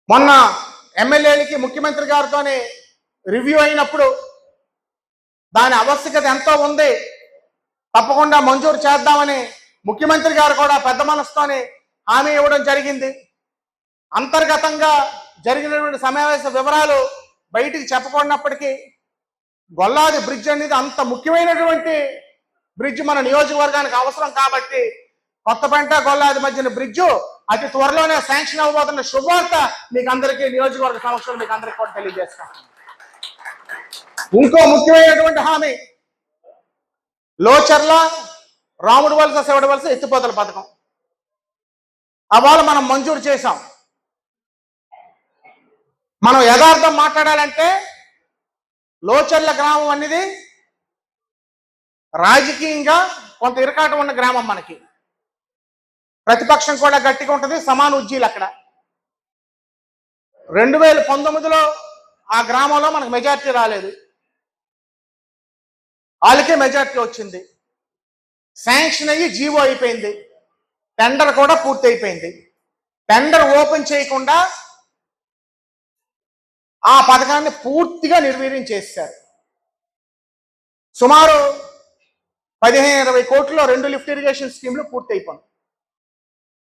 మొన్న ఎమ్మెల్యేలకి ముఖ్యమంత్రి గారితోనే రివ్యూ అయినప్పుడు దాని ఆవశ్యకత ఎంతో ఉంది, తప్పకుండా మంజూరు చేద్దామని ముఖ్యమంత్రి గారు కూడా పెద్ద మనసుతోనే హామీ ఇవ్వడం జరిగింది. అంతర్గతంగా జరిగినటువంటి సమావేశ వివరాలు బయటికి చెప్పకున్నప్పటికీ గొల్లాది బ్రిడ్జ్ అనేది అంత ముఖ్యమైనటువంటి బ్రిడ్జ్ మన నియోజకవర్గానికి అవసరం కాబట్టి కొత్తపేట గొల్లాది మధ్యన బ్రిడ్జ్ అతి త్వరలోనే శాంక్షన్ అవ్వబోతున్న శుభవార్త మీకు అందరికీ నియోజకవర్గ సమక్షంలో మీకు అందరికీ కూడా తెలియజేస్తాం. ఇంకో ముఖ్యమైనటువంటి హామీ లోచర్ల రాముడి వలస శివుడి వలస ఎత్తిపోతల పథకం అవాళ మనం మంజూరు చేశాం. మనం యథార్థం మాట్లాడాలంటే లోచర్ల గ్రామం అనేది రాజకీయంగా కొంత ఇరకాటం ఉన్న గ్రామం. మనకి ప్రతిపక్షం కూడా గట్టిగా ఉంటుంది, సమాన ఉజ్జీలు అక్కడ. 2019లో ఆ గ్రామంలో మనకు మెజార్టీ రాలేదు, వాళ్ళకే మెజార్టీ వచ్చింది. శాంక్షన్ అయ్యి జీవో అయిపోయింది, టెండర్ కూడా పూర్తి అయిపోయింది. టెండర్ ఓపెన్ చేయకుండా ఆ పథకాన్ని పూర్తిగా నిర్వీర్యం చేశారు. సుమారు 15-20 కోట్లలో 2 లిఫ్ట్ ఇరిగేషన్ స్కీమ్లు పూర్తి అయిపోయింది.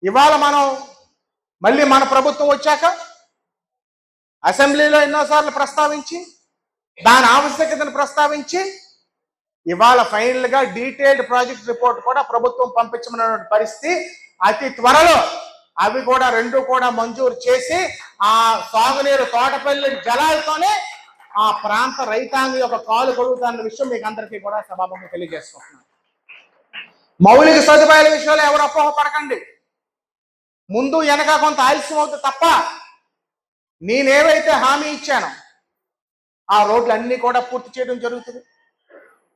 ఇవాళ మనం మళ్ళీ మన ప్రభుత్వం వచ్చాక అసెంబ్లీలో ఎన్నోసార్లు ప్రస్తావించి దాని ఆవశ్యకతను ప్రస్తావించి ఇవాళ ఫైనల్ గా డీటెయిల్డ్ ప్రాజెక్ట్ రిపోర్ట్ కూడా ప్రభుత్వం పంపించమన్నటువంటి పరిస్థితి. అతి త్వరలో అవి కూడా రెండు కూడా మంజూరు చేసి ఆ సాగునీరు తోటపల్లి జలాలతోనే ఆ ప్రాంత రైతాంగం యొక్క కాలు కడుగుతున్న విషయం మీకు అందరికీ కూడా సభాముఖంగా తెలియజేసుకుంటున్నాను. మౌలిక సదుపాయాల విషయంలో ఎవరు అపోహ పడకండి. ముందు వెనక కొంత ఆలస్యం అవుతుంది తప్ప నేనేవైతే హామీ ఇచ్చానో ఆ రోడ్లు అన్ని కూడా పూర్తి చేయడం జరుగుతుంది.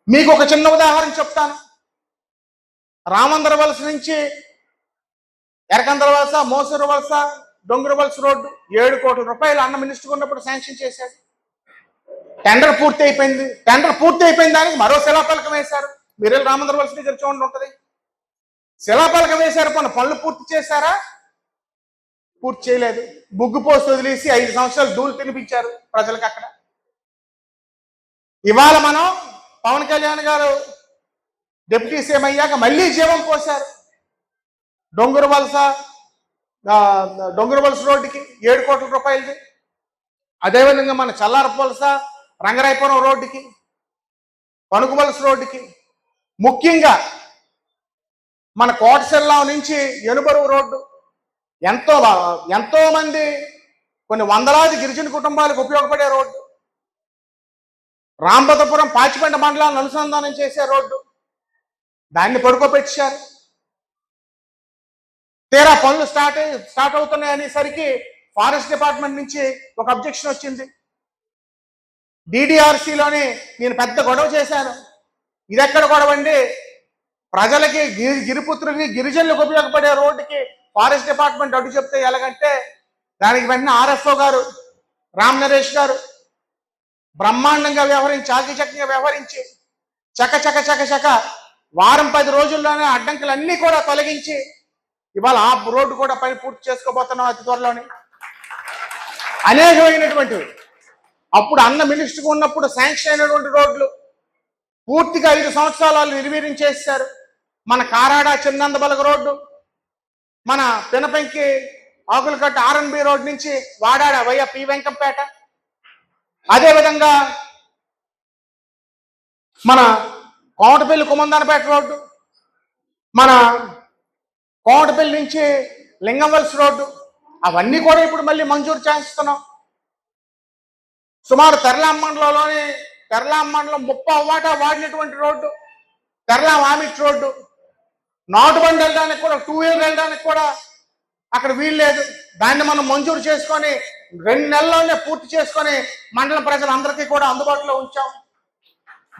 మీకు ఒక చిన్న ఉదాహరణ చెప్తాను. రామందర వలస నుంచి ఎరకందర వలస, మోసూరు వలస, డొంగురు వలస రోడ్డు 7 కోట్ల రూపాయలు అన్న మినిస్టర్ ఉన్నప్పుడు శాంక్షన్ చేశాడు. టెండర్ పూర్తి అయిపోయింది. దానికి మరో శిలాఫలకం వేశారు. మీరు రామందర వలస దగ్గర చూడండి ఉంటుంది. శిలాఫలకం వేశారు, పనులు పూర్తి చేశారా? పూర్తి చేయలేదు. బుగ్గు పోస్ట్ వదిలేసి 5 సంవత్సరాలు ధూళి తినిపించారు ప్రజలకు అక్కడ. ఇవాళ మనం పవన్ కళ్యాణ్ గారు డిప్యూటీ సీఎం అయ్యాక మళ్ళీ జీవం పోశారు. డొంగురు వలస రోడ్డుకి 7 కోట్ల రూపాయలది. అదేవిధంగా మన చల్లారపు వలస, రంగరాయపురం రోడ్డుకి, పణుకు వలస రోడ్డుకి, ముఖ్యంగా మన కోటశెల్లం నుంచి ఎనుబరువు రోడ్డు ఎంతో మంది కొన్ని వందలాది గిరిజన కుటుంబాలకు ఉపయోగపడే రోడ్డు. రాంబతపురం పాచిపెంట మండలాన్ని అనుసంధానం చేసే రోడ్డు, దాన్ని పడుకోబెట్టారు. తీరా పనులు స్టార్ట్ అవుతున్నాయి అనేసరికి ఫారెస్ట్ డిపార్ట్మెంట్ నుంచి ఒక అబ్జెక్షన్ వచ్చింది. DDRCలోని నేను పెద్ద గొడవ చేశాను. ఇది ఎక్కడ గొడవ అండి? ప్రజలకి గిరిపుత్రులకి గిరిజనులకు ఉపయోగపడే రోడ్డుకి ఫారెస్ట్ డిపార్ట్మెంట్ అడ్డు చెప్తే ఎలాగంటే దానికి వెంటనే RFO గారు రామ్ నరేష్ గారు బ్రహ్మాండంగా వ్యవహరించి, చాకచక్యంగా వ్యవహరించి చక వారం 10 రోజుల్లోనే అడ్డంకులన్నీ కూడా తొలగించి ఇవాళ ఆ రోడ్డు కూడా పని పూర్తి చేసుకోబోతున్నాం అతి త్వరలోనే. అనేకమైనటువంటివి అప్పుడు అన్న మినిస్టర్గా ఉన్నప్పుడు శాంక్షన్ అయినటువంటి రోడ్లు పూర్తిగా 5 సంవత్సరాలు నిర్వీర్యం చేశారు. మన కారాడ చిన్నందబలగ రోడ్డు, మన పినపెంకి ఆకులకట్ట RNB రోడ్ నుంచి వాడాడ వయ్య పి వెంకంపేట, అదేవిధంగా మన కోమటపల్లి కుమందానపేట రోడ్డు, మన కోమటపల్లి నుంచి లింగంవలస రోడ్డు, అవన్నీ కూడా ఇప్పుడు మళ్ళీ మంజూరు చేస్తున్నాం. సుమారు తెరలాం మండలం 30 వాటా వాడినటువంటి రోడ్డు తెరలాం ఆమిట్ రోడ్డు, నాటుబండి వెళ్ళడానికి కూడా 2 వీలర్ వెళ్ళడానికి కూడా అక్కడ వీల్లేదు. దాన్ని మనం మంజూరు చేసుకొని 2 నెలల్లోనే పూర్తి చేసుకొని మండలం ప్రజలందరికీ కూడా అందుబాటులో ఉంచాం.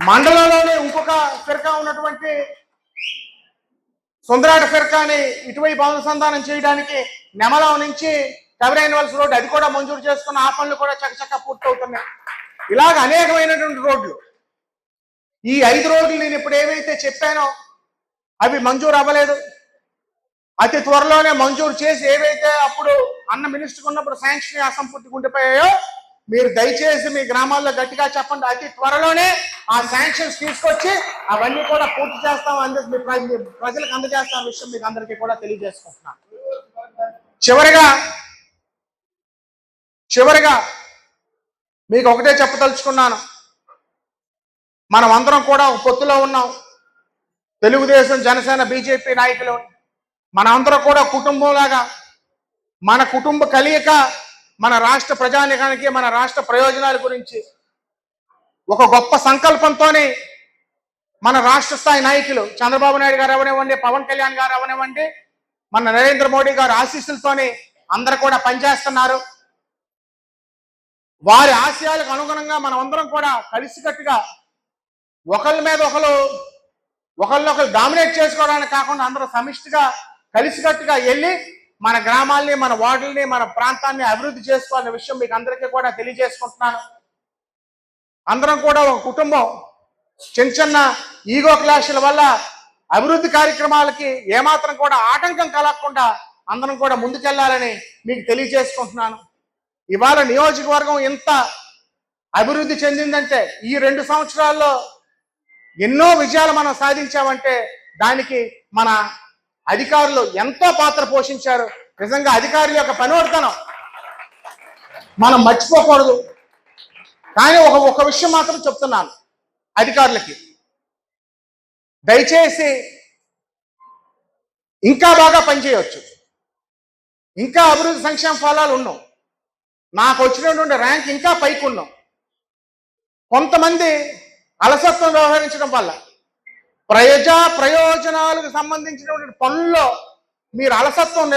మండలంలోనే ఇంకొక ఫిర్కా ఉన్నటువంటి సుందరాట ఫిర్కాని ఇటువైపు అనుసంధానం చేయడానికి నెమలం నుంచి కవిరైనవలస రోడ్డు అది కూడా మంజూరు చేసుకున్న ఆ పనులు కూడా చకచకా పూర్తి అవుతున్నాయి. ఇలాగ అనేకమైనటువంటి రోడ్లు. ఈ 5 రోడ్లు నేను ఇప్పుడు ఏవైతే చెప్పానో అవి మంజూరు అవ్వలేదు. అతి త్వరలోనే మంజూరు చేసి ఏవైతే అప్పుడు అన్న మినిస్టర్ ఉన్నప్పుడు శాంక్షన్ అసంపూర్తిగా ఉండిపోయాయో మీరు దయచేసి మీ గ్రామాల్లో గట్టిగా చెప్పండి. అతి త్వరలోనే ఆ శాంక్షన్స్ తీసుకొచ్చి అవన్నీ కూడా పూర్తి చేస్తాం, ప్రజలకు అందజేస్తాం విషయం మీకు అందరికీ కూడా తెలియజేసుకుంటున్నాను. చివరిగా మీకు ఒకటే చెప్పదలుచుకున్నాను. మనం అందరం కూడా ఒక పొత్తులో ఉన్నాం. తెలుగుదేశం, జనసేన, బీజేపీ నాయకులు మనందరం కూడా కుటుంబంలాగా మన కుటుంబ కలయిక మన రాష్ట్ర ప్రజానికానికి మన రాష్ట్ర ప్రయోజనాల గురించి ఒక గొప్ప సంకల్పంతోనే మన రాష్ట్ర స్థాయి నాయకులు చంద్రబాబు నాయుడు గారు అవనివ్వండి, పవన్ కళ్యాణ్ గారు అవనివ్వండి, మన నరేంద్ర మోడీ గారు ఆశీస్సులతోనే అందరూ కూడా పనిచేస్తున్నారు. వారి ఆశయాలకు అనుగుణంగా మనం అందరం కూడా కలిసికట్టుగా ఒకళ్ళ మీద ఒకళ్ళనొకరు డామినేట్ చేసుకోవడానికి కాకుండా అందరూ సమిష్టిగా కలిసికట్టుగా వెళ్ళి మన గ్రామాల్ని, మన వార్డుల్ని, మన ప్రాంతాన్ని అభివృద్ధి చేసుకోవాలనే విషయం మీకు అందరికీ కూడా తెలియజేసుకుంటున్నాను. అందరం కూడా ఒక కుటుంబం. చిన్న ఈగో క్లాషుల వల్ల అభివృద్ధి కార్యక్రమాలకి ఏమాత్రం కూడా ఆటంకం కలగకుండా అందరం కూడా ముందుకెళ్లాలని మీకు తెలియజేసుకుంటున్నాను. ఇవాళ నియోజకవర్గం ఎంత అభివృద్ధి చెందిందంటే ఈ 2 సంవత్సరాల్లో ఎన్నో విజయాలు మనం సాధించామంటే దానికి మన అధికారులు ఎంతో పాత్ర పోషించారు. నిజంగా అధికారుల యొక్క పనివర్తనం మనం మర్చిపోకూడదు. కానీ ఒక విషయం మాత్రం చెప్తున్నాను అధికారులకి, దయచేసి ఇంకా బాగా పనిచేయవచ్చు, ఇంకా అభివృద్ధి సంక్షేమ ఫలాలు ఉన్నాం, నాకు వచ్చినటువంటి ర్యాంక్ ఇంకా పైకి ఉన్నాం. కొంతమంది అలసత్వం వ్యవహరించడం వల్ల ప్రజా ప్రయోజనాలకు సంబంధించినటువంటి పనుల్లో మీరు అలసత్వం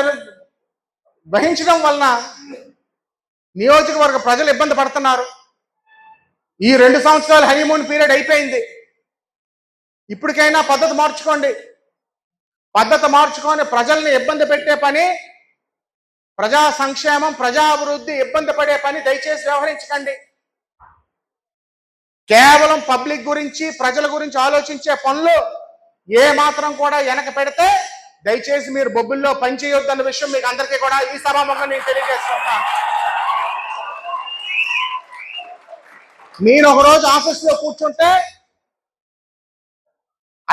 వహించడం వలన నియోజకవర్గ ప్రజలు ఇబ్బంది పడుతున్నారు. ఈ 2 సంవత్సరాలు హనీమూన్ పీరియడ్ అయిపోయింది. ఇప్పటికైనా పద్ధతి మార్చుకోండి. పద్ధతి మార్చుకొని ప్రజల్ని ఇబ్బంది పెట్టే పని, ప్రజా సంక్షేమం, ప్రజా అభివృద్ధి ఇబ్బంది పడే పని దయచేసి వ్యవహరించకండి. కేవలం పబ్లిక్ గురించి, ప్రజల గురించి ఆలోచించే పనులు ఏ మాత్రం కూడా వెనక పెడితే దయచేసి మీరు బొబ్బుల్లో పని చేయొద్దన్న విషయం మీకు అందరికీ కూడా ఈ సభాముఖంగా నేను తెలియజేస్తున్నాను. నేను ఒకరోజు ఆఫీస్లో కూర్చుంటే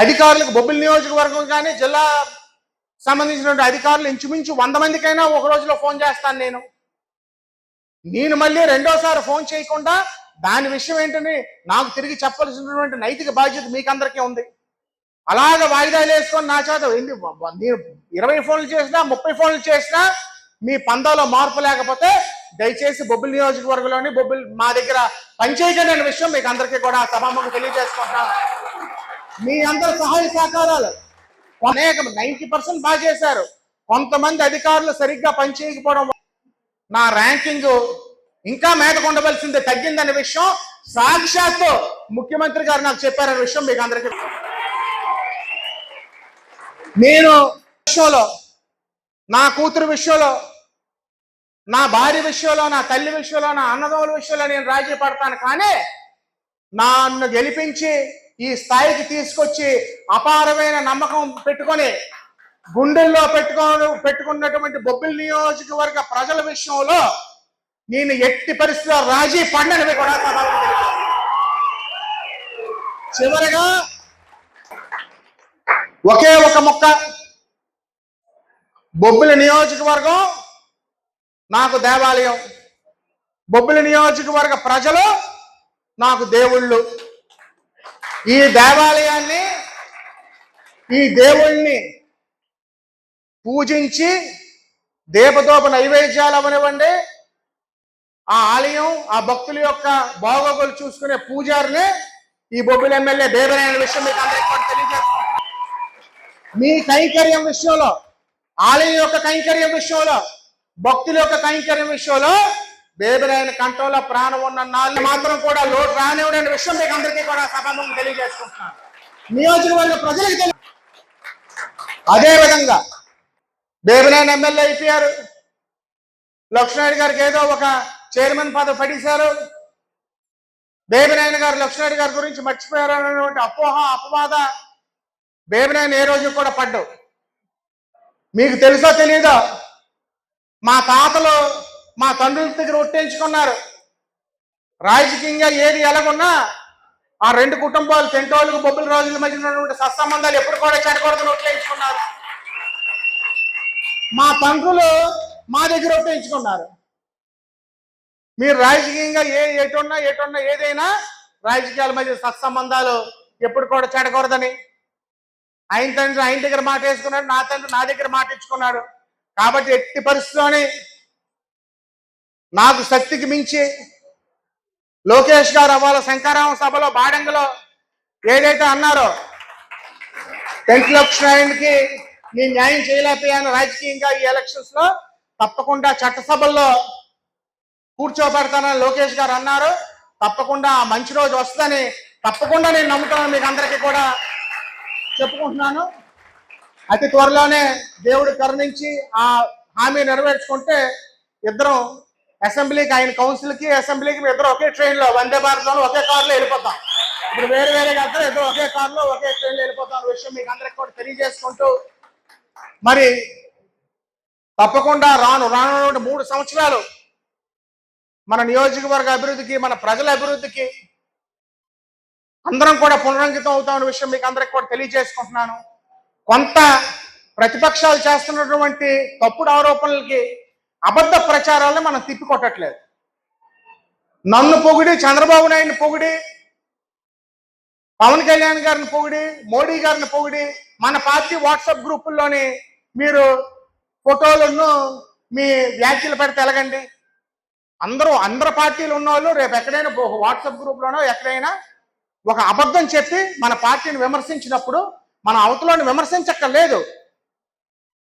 అధికారులకు, బొబ్బిలి నియోజకవర్గం కానీ జిల్లా సంబంధించినటువంటి అధికారులు ఇంచుమించు 100 మందికైనా ఒక రోజులో ఫోన్ చేస్తాను. నేను మళ్ళీ రెండోసారి ఫోన్ చేయకుండా దాని విషయం ఏంటని నాకు తిరిగి చెప్పాల్సినటువంటి నైతిక బాధ్యత మీకు అందరికీ ఉంది. అలాగ వాయిదాలు వేసుకొని నా చేత నేను 20 ఫోన్లు చేసినా 30 ఫోన్లు చేసినా మీ పందాలో మార్పు లేకపోతే దయచేసి బొబ్బిలి నియోజకవర్గంలోని మా దగ్గర పనిచేయకండి అనే విషయం మీకు అందరికీ కూడా సభాముఖంగా తెలియజేసుకుంటున్నాను. మీ అందరి సహాయ సహకారాలు 90% బాగా చేశారు. కొంతమంది అధికారులు సరిగ్గా పనిచేయకపోవడం నా ర్యాంకింగ్ ఇంకా మేతకొండవలసిందే, తగ్గిందనే విషయం సాక్షాత్తు ముఖ్యమంత్రి గారు నాకు చెప్పారనే విషయం మీకు అందరికీ. నేను విషయంలో, నా కూతురు విషయంలో, నా భార్య విషయంలో, నా తల్లి విషయంలో, నా అన్నదమ్ముల విషయంలో నేను రాజీ పడతాను. కానీ నన్ను గెలిపించి ఈ స్థాయికి తీసుకొచ్చి అపారమైన నమ్మకం పెట్టుకొని గుండెల్లో పెట్టుకున్నటువంటి బొబ్బిలి నియోజకవర్గ ప్రజల విషయంలో నేను ఎట్టి పరిస్థితుల్లో రాజీ పడనవి కూడా చివరగా ఒకే ఒక ముక్క, బొబ్బిలి నియోజకవర్గం నాకు దేవాలయం, బొబ్బిలి నియోజకవర్గ ప్రజలు నాకు దేవుళ్ళు. ఈ దేవాలయాన్ని, ఈ దేవుళ్ళని పూజించి దీపదోప నైవేద్యాలు అవనివ్వండి, ఆ ఆలయం, ఆ భక్తుల యొక్క బాగోగులు చూసుకునే పూజారిని ఈ బొబ్బిలి ఎమ్మెల్యే దేవరాయన విషయం మీకు అందరికీ తెలియజేస్తున్నాను. మీ కైంకర్యం విషయంలో, ఆలయం యొక్క కైంకర్యం విషయంలో, భక్తుల యొక్క కైంకర్యం విషయంలో బేబిరాయన కంఠంలో ప్రాణం ఉన్న నాళ్ళు మాత్రం కూడా లోటు రానివ్వడనే విషయం మీకు అందరికీ కూడా సభాముఖంగా తెలియజేసుకుంటున్నాను. నియోజకవర్గ ప్రజలకు తెలియదు. అదేవిధంగా బేబిరాయన ఎమ్మెల్యే అయిపోయారు, లక్ష్మణరెడ్డి గారికి ఏదో ఒక చైర్మన్ పదవి పడేశారు, బేబిరాయన గారు లక్ష్మణరెడ్డి గారి గురించి మర్చిపోయారు అనేటువంటి అపవాద బేబిరాయన ఏ రోజు కూడా పడ్డావు. మీకు తెలుసో తెలీదో, మా తాతలు మా తండ్రుల దగ్గర ఒట్టేయించుకున్నారు. రాజకీయంగా ఏది ఎలాగున్నా ఆ 2 కుటుంబాలు తెంటోళ్ళకు బొబ్బిలి రోజుల మధ్య ఉన్నటువంటి సత్సంబంధాలు ఎప్పుడు కూడా చెడకూడదని ఒట్టేయించుకున్నారు. మా తండ్రులు మా దగ్గర ఒట్టేయించుకున్నారు. మీరు రాజకీయంగా ఎటున్నా ఏదైనా రాజకీయాల మధ్య సత్సంబంధాలు ఎప్పుడు కూడా చెడకూడదని ఆయన తండ్రి ఆయన దగ్గర మాట వేసుకున్నాడు, నా తండ్రి నా దగ్గర మాట ఇచ్చుకున్నాడు. కాబట్టి ఎట్టి పరిస్థితిలోని నాకు శక్తికి మించి లోకేష్ గారు అవ్వాల శంకరామ సభలో బాడంగలో ఏదైతే అన్నారో 10 లక్షల ఆయనకి నేను న్యాయం చేయలేకపోయాను రాజకీయంగా ఈ ఎలక్షన్స్ లో, తప్పకుండా చట్టసభల్లో కూర్చోబెడతానని లోకేష్ గారు అన్నారు. తప్పకుండా మంచి రోజు వస్తుందని తప్పకుండా నేను నమ్ముతాను, మీకు అందరికీ కూడా చెప్పుకుంటున్నాను. అతి త్వరలోనే దేవుడు కరుణించి ఆ హామీ నెరవేర్చుకుంటే ఇద్దరం అసెంబ్లీకి, ఆయన కౌన్సిల్కి అసెంబ్లీకి ఇద్దరు ఒకే ట్రైన్లో, వందే భారత్లో ఒకే కారులో వెళ్ళిపోతాం. ఇప్పుడు వేరే కాదు, ఇద్దరు ఒకే కారులో ఒకే ట్రైన్లో వెళ్ళిపోతాం అనే విషయం మీకు అందరికీ కూడా తెలియజేసుకుంటూ, మరి తప్పకుండా రాను 3 సంవత్సరాలు మన నియోజకవర్గ అభివృద్ధికి, మన ప్రజల అభివృద్ధికి అందరం కూడా పునరంకితం అవుతామనే విషయం మీకు అందరికీ కూడా తెలియజేసుకుంటున్నాను. కొంత ప్రతిపక్షాలు చేస్తున్నటువంటి తప్పుడు ఆరోపణలకి, అబద్ధ ప్రచారాలను మనం తిప్పికొట్టట్లేదు. నన్ను పొగిడి, చంద్రబాబు నాయుడిని పొగిడి, పవన్ కళ్యాణ్ గారిని పొగిడి, మోడీ గారిని పొగిడి, మన పార్టీ వాట్సాప్ గ్రూపుల్లోని మీరు ఫోటోలను మీ వ్యాఖ్యలు పెడితే ఎలాగండి? అందరు పార్టీలు ఉన్నవాళ్ళు రేపు ఎక్కడైనా వాట్సాప్ గ్రూప్లోనో ఎక్కడైనా ఒక అబద్ధం చెప్పి మన పార్టీని విమర్శించినప్పుడు మనం అవతలని విమర్శించక్కర్లేదు,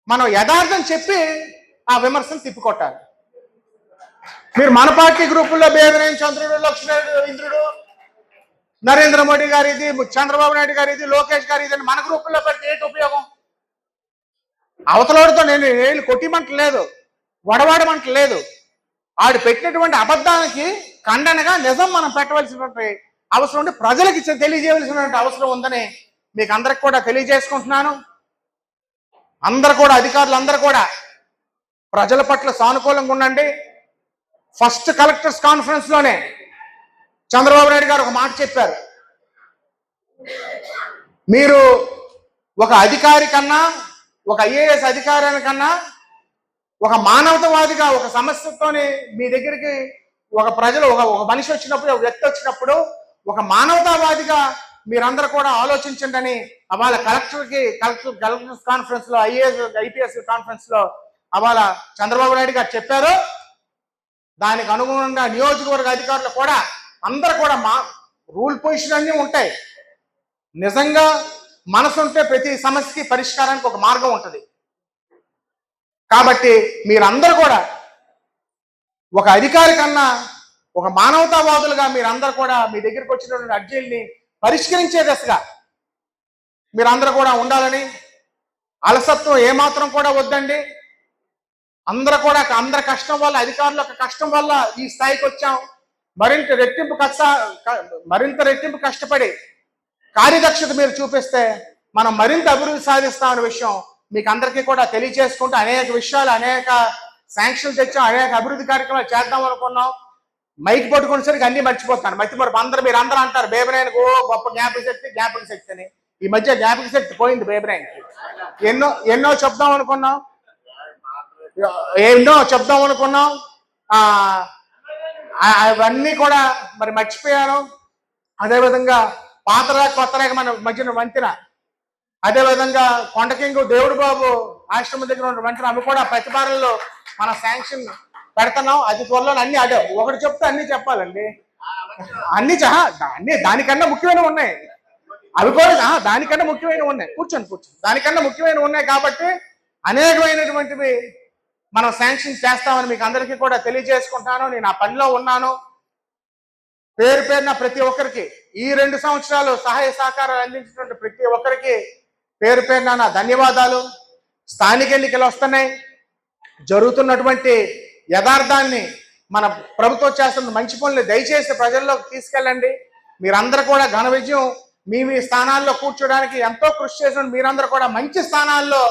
మనం యథార్థం చెప్పి ఆ విమర్శను తిప్పికొట్టాలి. మీరు మన పార్టీ గ్రూపుల్లో బేదనేని చంద్రుడు, లక్ష్మణుడు, ఇంద్రుడు, నరేంద్ర మోడీ గారి ఇది, చంద్రబాబు నాయుడు గారి ఇది, లోకేష్ గారి ఇది మన గ్రూపుల్లో పెడితే ఏంటి ఉపయోగం? అవతలవాడితో నేను ఏళ్ళు కొట్టిమంటలేదు, వడవాడమంటలేదు. ఆడు పెట్టినటువంటి అబద్ధానికి ఖండనగా నిజం మనం పెట్టవలసినటువంటి అవసరం ఉండి ప్రజలకి తెలియజేయవలసినటువంటి అవసరం ఉందని మీకు అందరికి కూడా తెలియజేసుకుంటున్నాను. అందరు కూడా, అధికారులు అందరూ కూడా ప్రజల పట్ల సానుకూలంగా ఉండండి. ఫస్ట్ కలెక్టర్స్ కాన్ఫరెన్స్ లోనే చంద్రబాబు నాయుడు గారు ఒక మాట చెప్పారు, మీరు ఒక అధికారి కన్నా, ఒక ఐఏఎస్ అధికారి కన్నా ఒక మానవతావాదిగా ఒక సమస్యతోని మీ దగ్గరికి ఒక ప్రజలు ఒక మనిషి వచ్చినప్పుడు, ఒక వ్యక్తి వచ్చినప్పుడు ఒక మానవతావాదిగా మీరందరూ కూడా ఆలోచించండి అని అవాళ కలెక్టర్స్ కాన్ఫరెన్స్ లో, ఐపీఎస్ కాన్ఫరెన్స్ లో అవాళ చంద్రబాబు నాయుడు గారు చెప్పారు. దానికి అనుగుణంగా నియోజకవర్గ అధికారులు కూడా అందరూ కూడా రూల్ పొజిషన్ అన్నీ ఉంటాయి. నిజంగా మనసు ఉంటే ప్రతి సమస్యకి పరిష్కారానికి ఒక మార్గం ఉంటుంది. కాబట్టి మీరందరూ కూడా ఒక అధికారి కన్నా ఒక మానవతావాదులుగా మీరందరూ కూడా మీ దగ్గరికి వచ్చినటువంటి అర్జీల్ని పరిష్కరించే దశగా మీరందరూ కూడా ఉండాలని, అలసత్వం ఏమాత్రం కూడా వద్దండి. అందరూ కూడా అందరి కష్టం వల్ల, అధికారుల యొక్క కష్టం వల్ల ఈ స్థాయికి వచ్చాం. మరింత రెట్టింపు కష్టపడి కార్యదక్షత మీరు చూపిస్తే మనం మరింత అభివృద్ధి సాధిస్తామనే విషయం మీకు అందరికీ కూడా తెలియజేసుకుంటూ అనేక విషయాలు, అనేక శాంక్షన్లు తెచ్చాం, అనేక అభివృద్ధి కార్యక్రమాలు చేద్దాం అనుకున్నాం. మైక్ పట్టుకునేసరికి అన్ని మర్చిపోతాను. మీరు అందరూ అంటారు బేబినాయనకు గొప్ప జ్ఞాపక శక్తి అని. ఈ మధ్య జ్ఞాపక శక్తి పోయింది బేబినాయనకి. ఎన్నో చెప్దాం అనుకున్నాం, అవన్నీ కూడా మరి మర్చిపోయాను. అదేవిధంగా కొత్తరేక మన మధ్యన వంతెన, అదేవిధంగా కొండకింగు దేవుడు బాబు ఆశ్రమం దగ్గర ఉన్న వంతెన, అవి కూడా ప్రతిపాదనలో మన శాంక్షన్ పెడుతున్నాం. అది త్వరలో అన్ని ఒకటి చెప్తే అన్ని చెప్పాలండి. అన్ని దానికన్నా ముఖ్యమైన ఉన్నాయి, అవి కూడా దానికన్నా ముఖ్యమైన ఉన్నాయి. కూర్చొని దానికన్నా ముఖ్యమైన ఉన్నాయి. కాబట్టి అనేకమైనటువంటివి మనం శాంక్షన్ చేస్తామని మీకు అందరికీ కూడా తెలియజేసుకుంటాను. నేను ఆ పనిలో ఉన్నాను. పేరున ప్రతి ఒక్కరికి ఈ 2 సంవత్సరాలు సహాయ సహకారాలు అందించినటువంటి ప్రతి ఒక్కరికి పేరున నా ధన్యవాదాలు. స్థానిక ఎన్నికలు వస్తున్నాయి. జరుగుతున్నటువంటి యథార్థాన్ని, మన ప్రభుత్వం చేస్తున్న మంచి పనులు దయచేసి ప్రజల్లోకి తీసుకెళ్ళండి. మీరందరూ కూడా ఘన విజయం మీ స్థానాల్లో కూర్చోడానికి ఎంతో కృషి చేసిన మీరందరూ కూడా మంచి స్థానాల్లో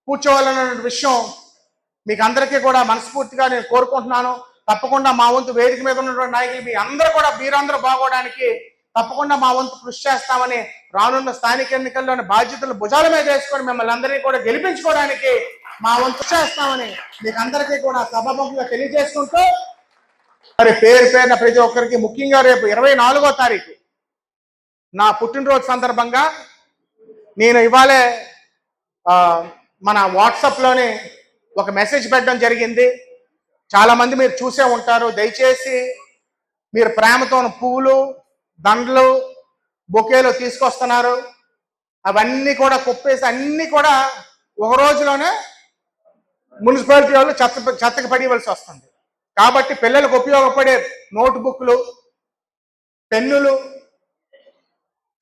కూర్చోవాలన్న విషయం మీకు అందరికీ కూడా మనస్ఫూర్తిగా నేను కోరుకుంటున్నాను. తప్పకుండా మా వంతు వేదిక మీద ఉన్నటువంటి నాయకులు మీరందరూ బాగోవడానికి తప్పకుండా మా వంతు కృషి చేస్తామని, రానున్న స్థానిక ఎన్నికల్లోని బాధ్యతలు భుజాల మీద వేసుకొని మిమ్మల్ని అందరినీ కూడా గెలిపించుకోవడానికి మా వంతు చేస్తామని మీకు అందరికీ కూడా సభాముఖంగా తెలియజేసుకుంటూ, మరి పేరున ప్రతి ఒక్కరికి, ముఖ్యంగా రేపు 24వ తారీఖు నా పుట్టినరోజు సందర్భంగా నేను ఇవాళే మన వాట్సాప్లోనే ఒక మెసేజ్ పెట్టడం జరిగింది. చాలా మంది మీరు చూసే ఉంటారు. దయచేసి మీరు ప్రేమతో పువ్వులు, దండలు, బొకేలు తీసుకొస్తున్నారు. అవన్నీ కూడా కుప్పేసి అన్నీ కూడా ఒక రోజులోనే మున్సిపాలిటీ వాళ్ళు చెత్తకి పడివలసి వస్తుంది. కాబట్టి పిల్లలకు ఉపయోగపడే నోట్బుక్లు, పెన్నులు,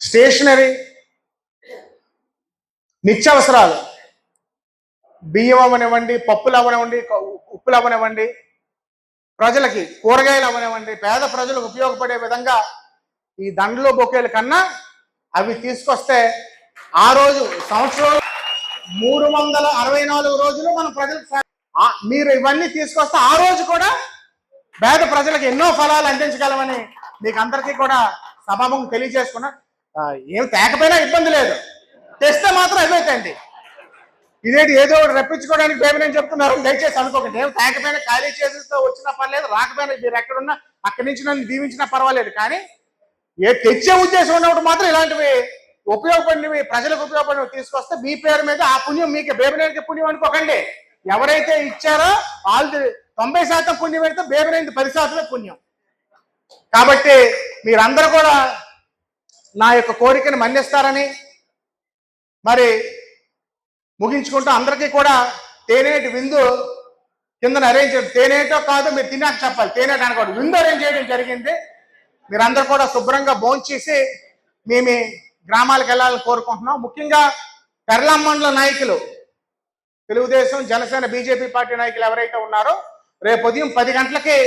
స్టేషనరీ, నిత్యావసరాలు, బియ్యం అవనివ్వండి, పప్పులు అవనివ్వండి, ఉప్పులు అవనివ్వండి, ప్రజలకి కూరగాయలు అవనివ్వండి, పేద ప్రజలకు ఉపయోగపడే విధంగా ఈ దండలు, బొకేల కన్నా అవి తీసుకొస్తే ఆ రోజు సంవత్సరంలో 364 రోజులు మనం ప్రజలకు మీరు ఇవన్నీ తీసుకొస్తే ఆ రోజు కూడా పేద ప్రజలకు ఎన్నో ఫలాలు అందించగలమని మీకు అందరికీ కూడా సభాముఖం తెలియజేసుకున్నా. ఏం తేకపోయినా ఇబ్బంది లేదు, తెస్తే మాత్రం అయిపోతాయండి. ఇదేంటి ఏదో రప్పించుకోవడానికి బేబీ నేను చెప్తున్నారు, దయచేసి అనుకోకండి. ఏం తేకపోయినా ఖాళీ చేతితో వచ్చినా పర్లేదు, రాకపోయినా మీరు ఎక్కడున్నా అక్కడి నుంచి నన్ను దీవించినా పర్వాలేదు, కానీ తెచ్చే ఉద్దేశం ఉన్నప్పుడు మాత్రం ఇలాంటివి ఉపయోగపడినవి, ప్రజలకు ఉపయోగపడినవి తీసుకొస్తే మీ పేరు మీద ఆ పుణ్యం మీకు, బేబినేనికి పుణ్యం అనుకోకండి. ఎవరైతే ఇచ్చారో వాళ్ళు 90% పుణ్యం అయితే బేబినేనికి 10% పుణ్యం. కాబట్టి మీరందరూ కూడా నా యొక్క కోరికను మన్నిస్తారని మరి ముగించుకుంటూ, అందరికీ కూడా తేనేటి విందు కింద అరేంజ్ చేయడం, తేనేటో కాదు మీరు తిన్నాక చెప్పాలి, తేనేటి అనకూడదు, విందు అరేంజ్ చేయడం జరిగింది. మీరందరూ కూడా శుభ్రంగా భోంచేసి మీ గ్రామాలకు వెళ్ళాలని కోరుకుంటున్నాం. ముఖ్యంగా పెర్లాం మండల నాయకులు, తెలుగుదేశం, జనసేన, బీజేపీ పార్టీ నాయకులు ఎవరైతే ఉన్నారో, రేపు ఉదయం 10 గంటలకి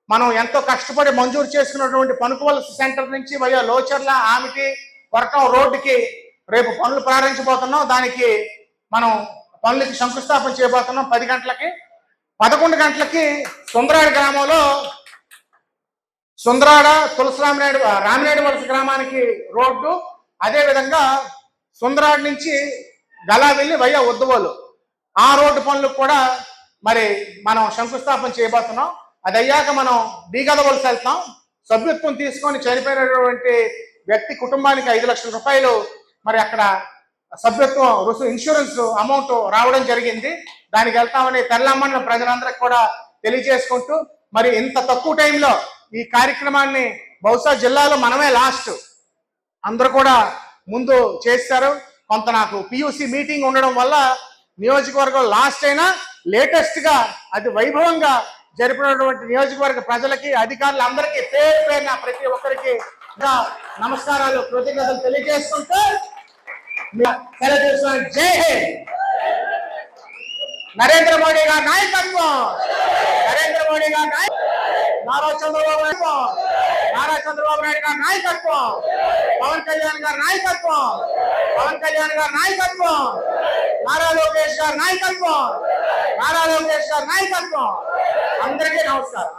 మనం ఎంతో కష్టపడి మంజూరు చేసుకున్నటువంటి పనుకోవలస సెంటర్ నుంచి వయా లోచర్ల, ఆమిటి, వర్కం రోడ్డుకి రేపు పనులు ప్రారంభించబోతున్నాం. దానికి మనం పనులకి శంకుస్థాపన చేయబోతున్నాం 10 గంటలకి. 11 గంటలకి సుందరాడి గ్రామంలో, సుందరాడ రామినేడు వలస గ్రామానికి రోడ్డు, అదేవిధంగా సుందరాడి నుంచి గలా వెళ్ళి వయ్యా ఉద్దవోలు ఆ రోడ్డు పనులకు కూడా మరి మనం శంకుస్థాపన చేయబోతున్నాం. అది అయ్యాక మనం డీగద వలస వెళ్తాం. సభ్యత్వం తీసుకొని చనిపోయినటువంటి వ్యక్తి కుటుంబానికి 5 లక్షల రూపాయలు మరి అక్కడ సభ్యత్వం ఇన్సూరెన్స్ అమౌంట్ రావడం జరిగింది. దానికి వెళ్తామని తెల్లమ్మన్న ప్రజలందరికీ కూడా తెలియజేసుకుంటూ, మరి ఇంత తక్కువ టైంలో ఈ కార్యక్రమాన్ని బహుశా జిల్లాలో మనమే లాస్ట్, అందరూ కూడా ముందు చేస్తారు. కొంత నాకు పియూసి మీటింగ్ ఉండడం వల్ల నియోజకవర్గం లాస్ట్ అయినా లేటెస్ట్ గా అది వైభవంగా జరిపినటువంటి నియోజకవర్గ ప్రజలకి, అధికారులందరికీ పేరు పేరున ప్రతి ఒక్కరికి నమస్కారాలు, కృతజ్ఞతలు తెలియజేసుకుంటూ జై హింద్. నరేంద్ర మోడీ గారి నాయకత్వం, నరేంద్ర మోడీ గారి నారా చంద్రబాబు నాయుడు గారి నాయకత్వం, పవన్ కళ్యాణ్ గారి నాయకత్వం, నారా లోకేష్ గారి నాయకత్వం. అందరికీ నమస్కారం.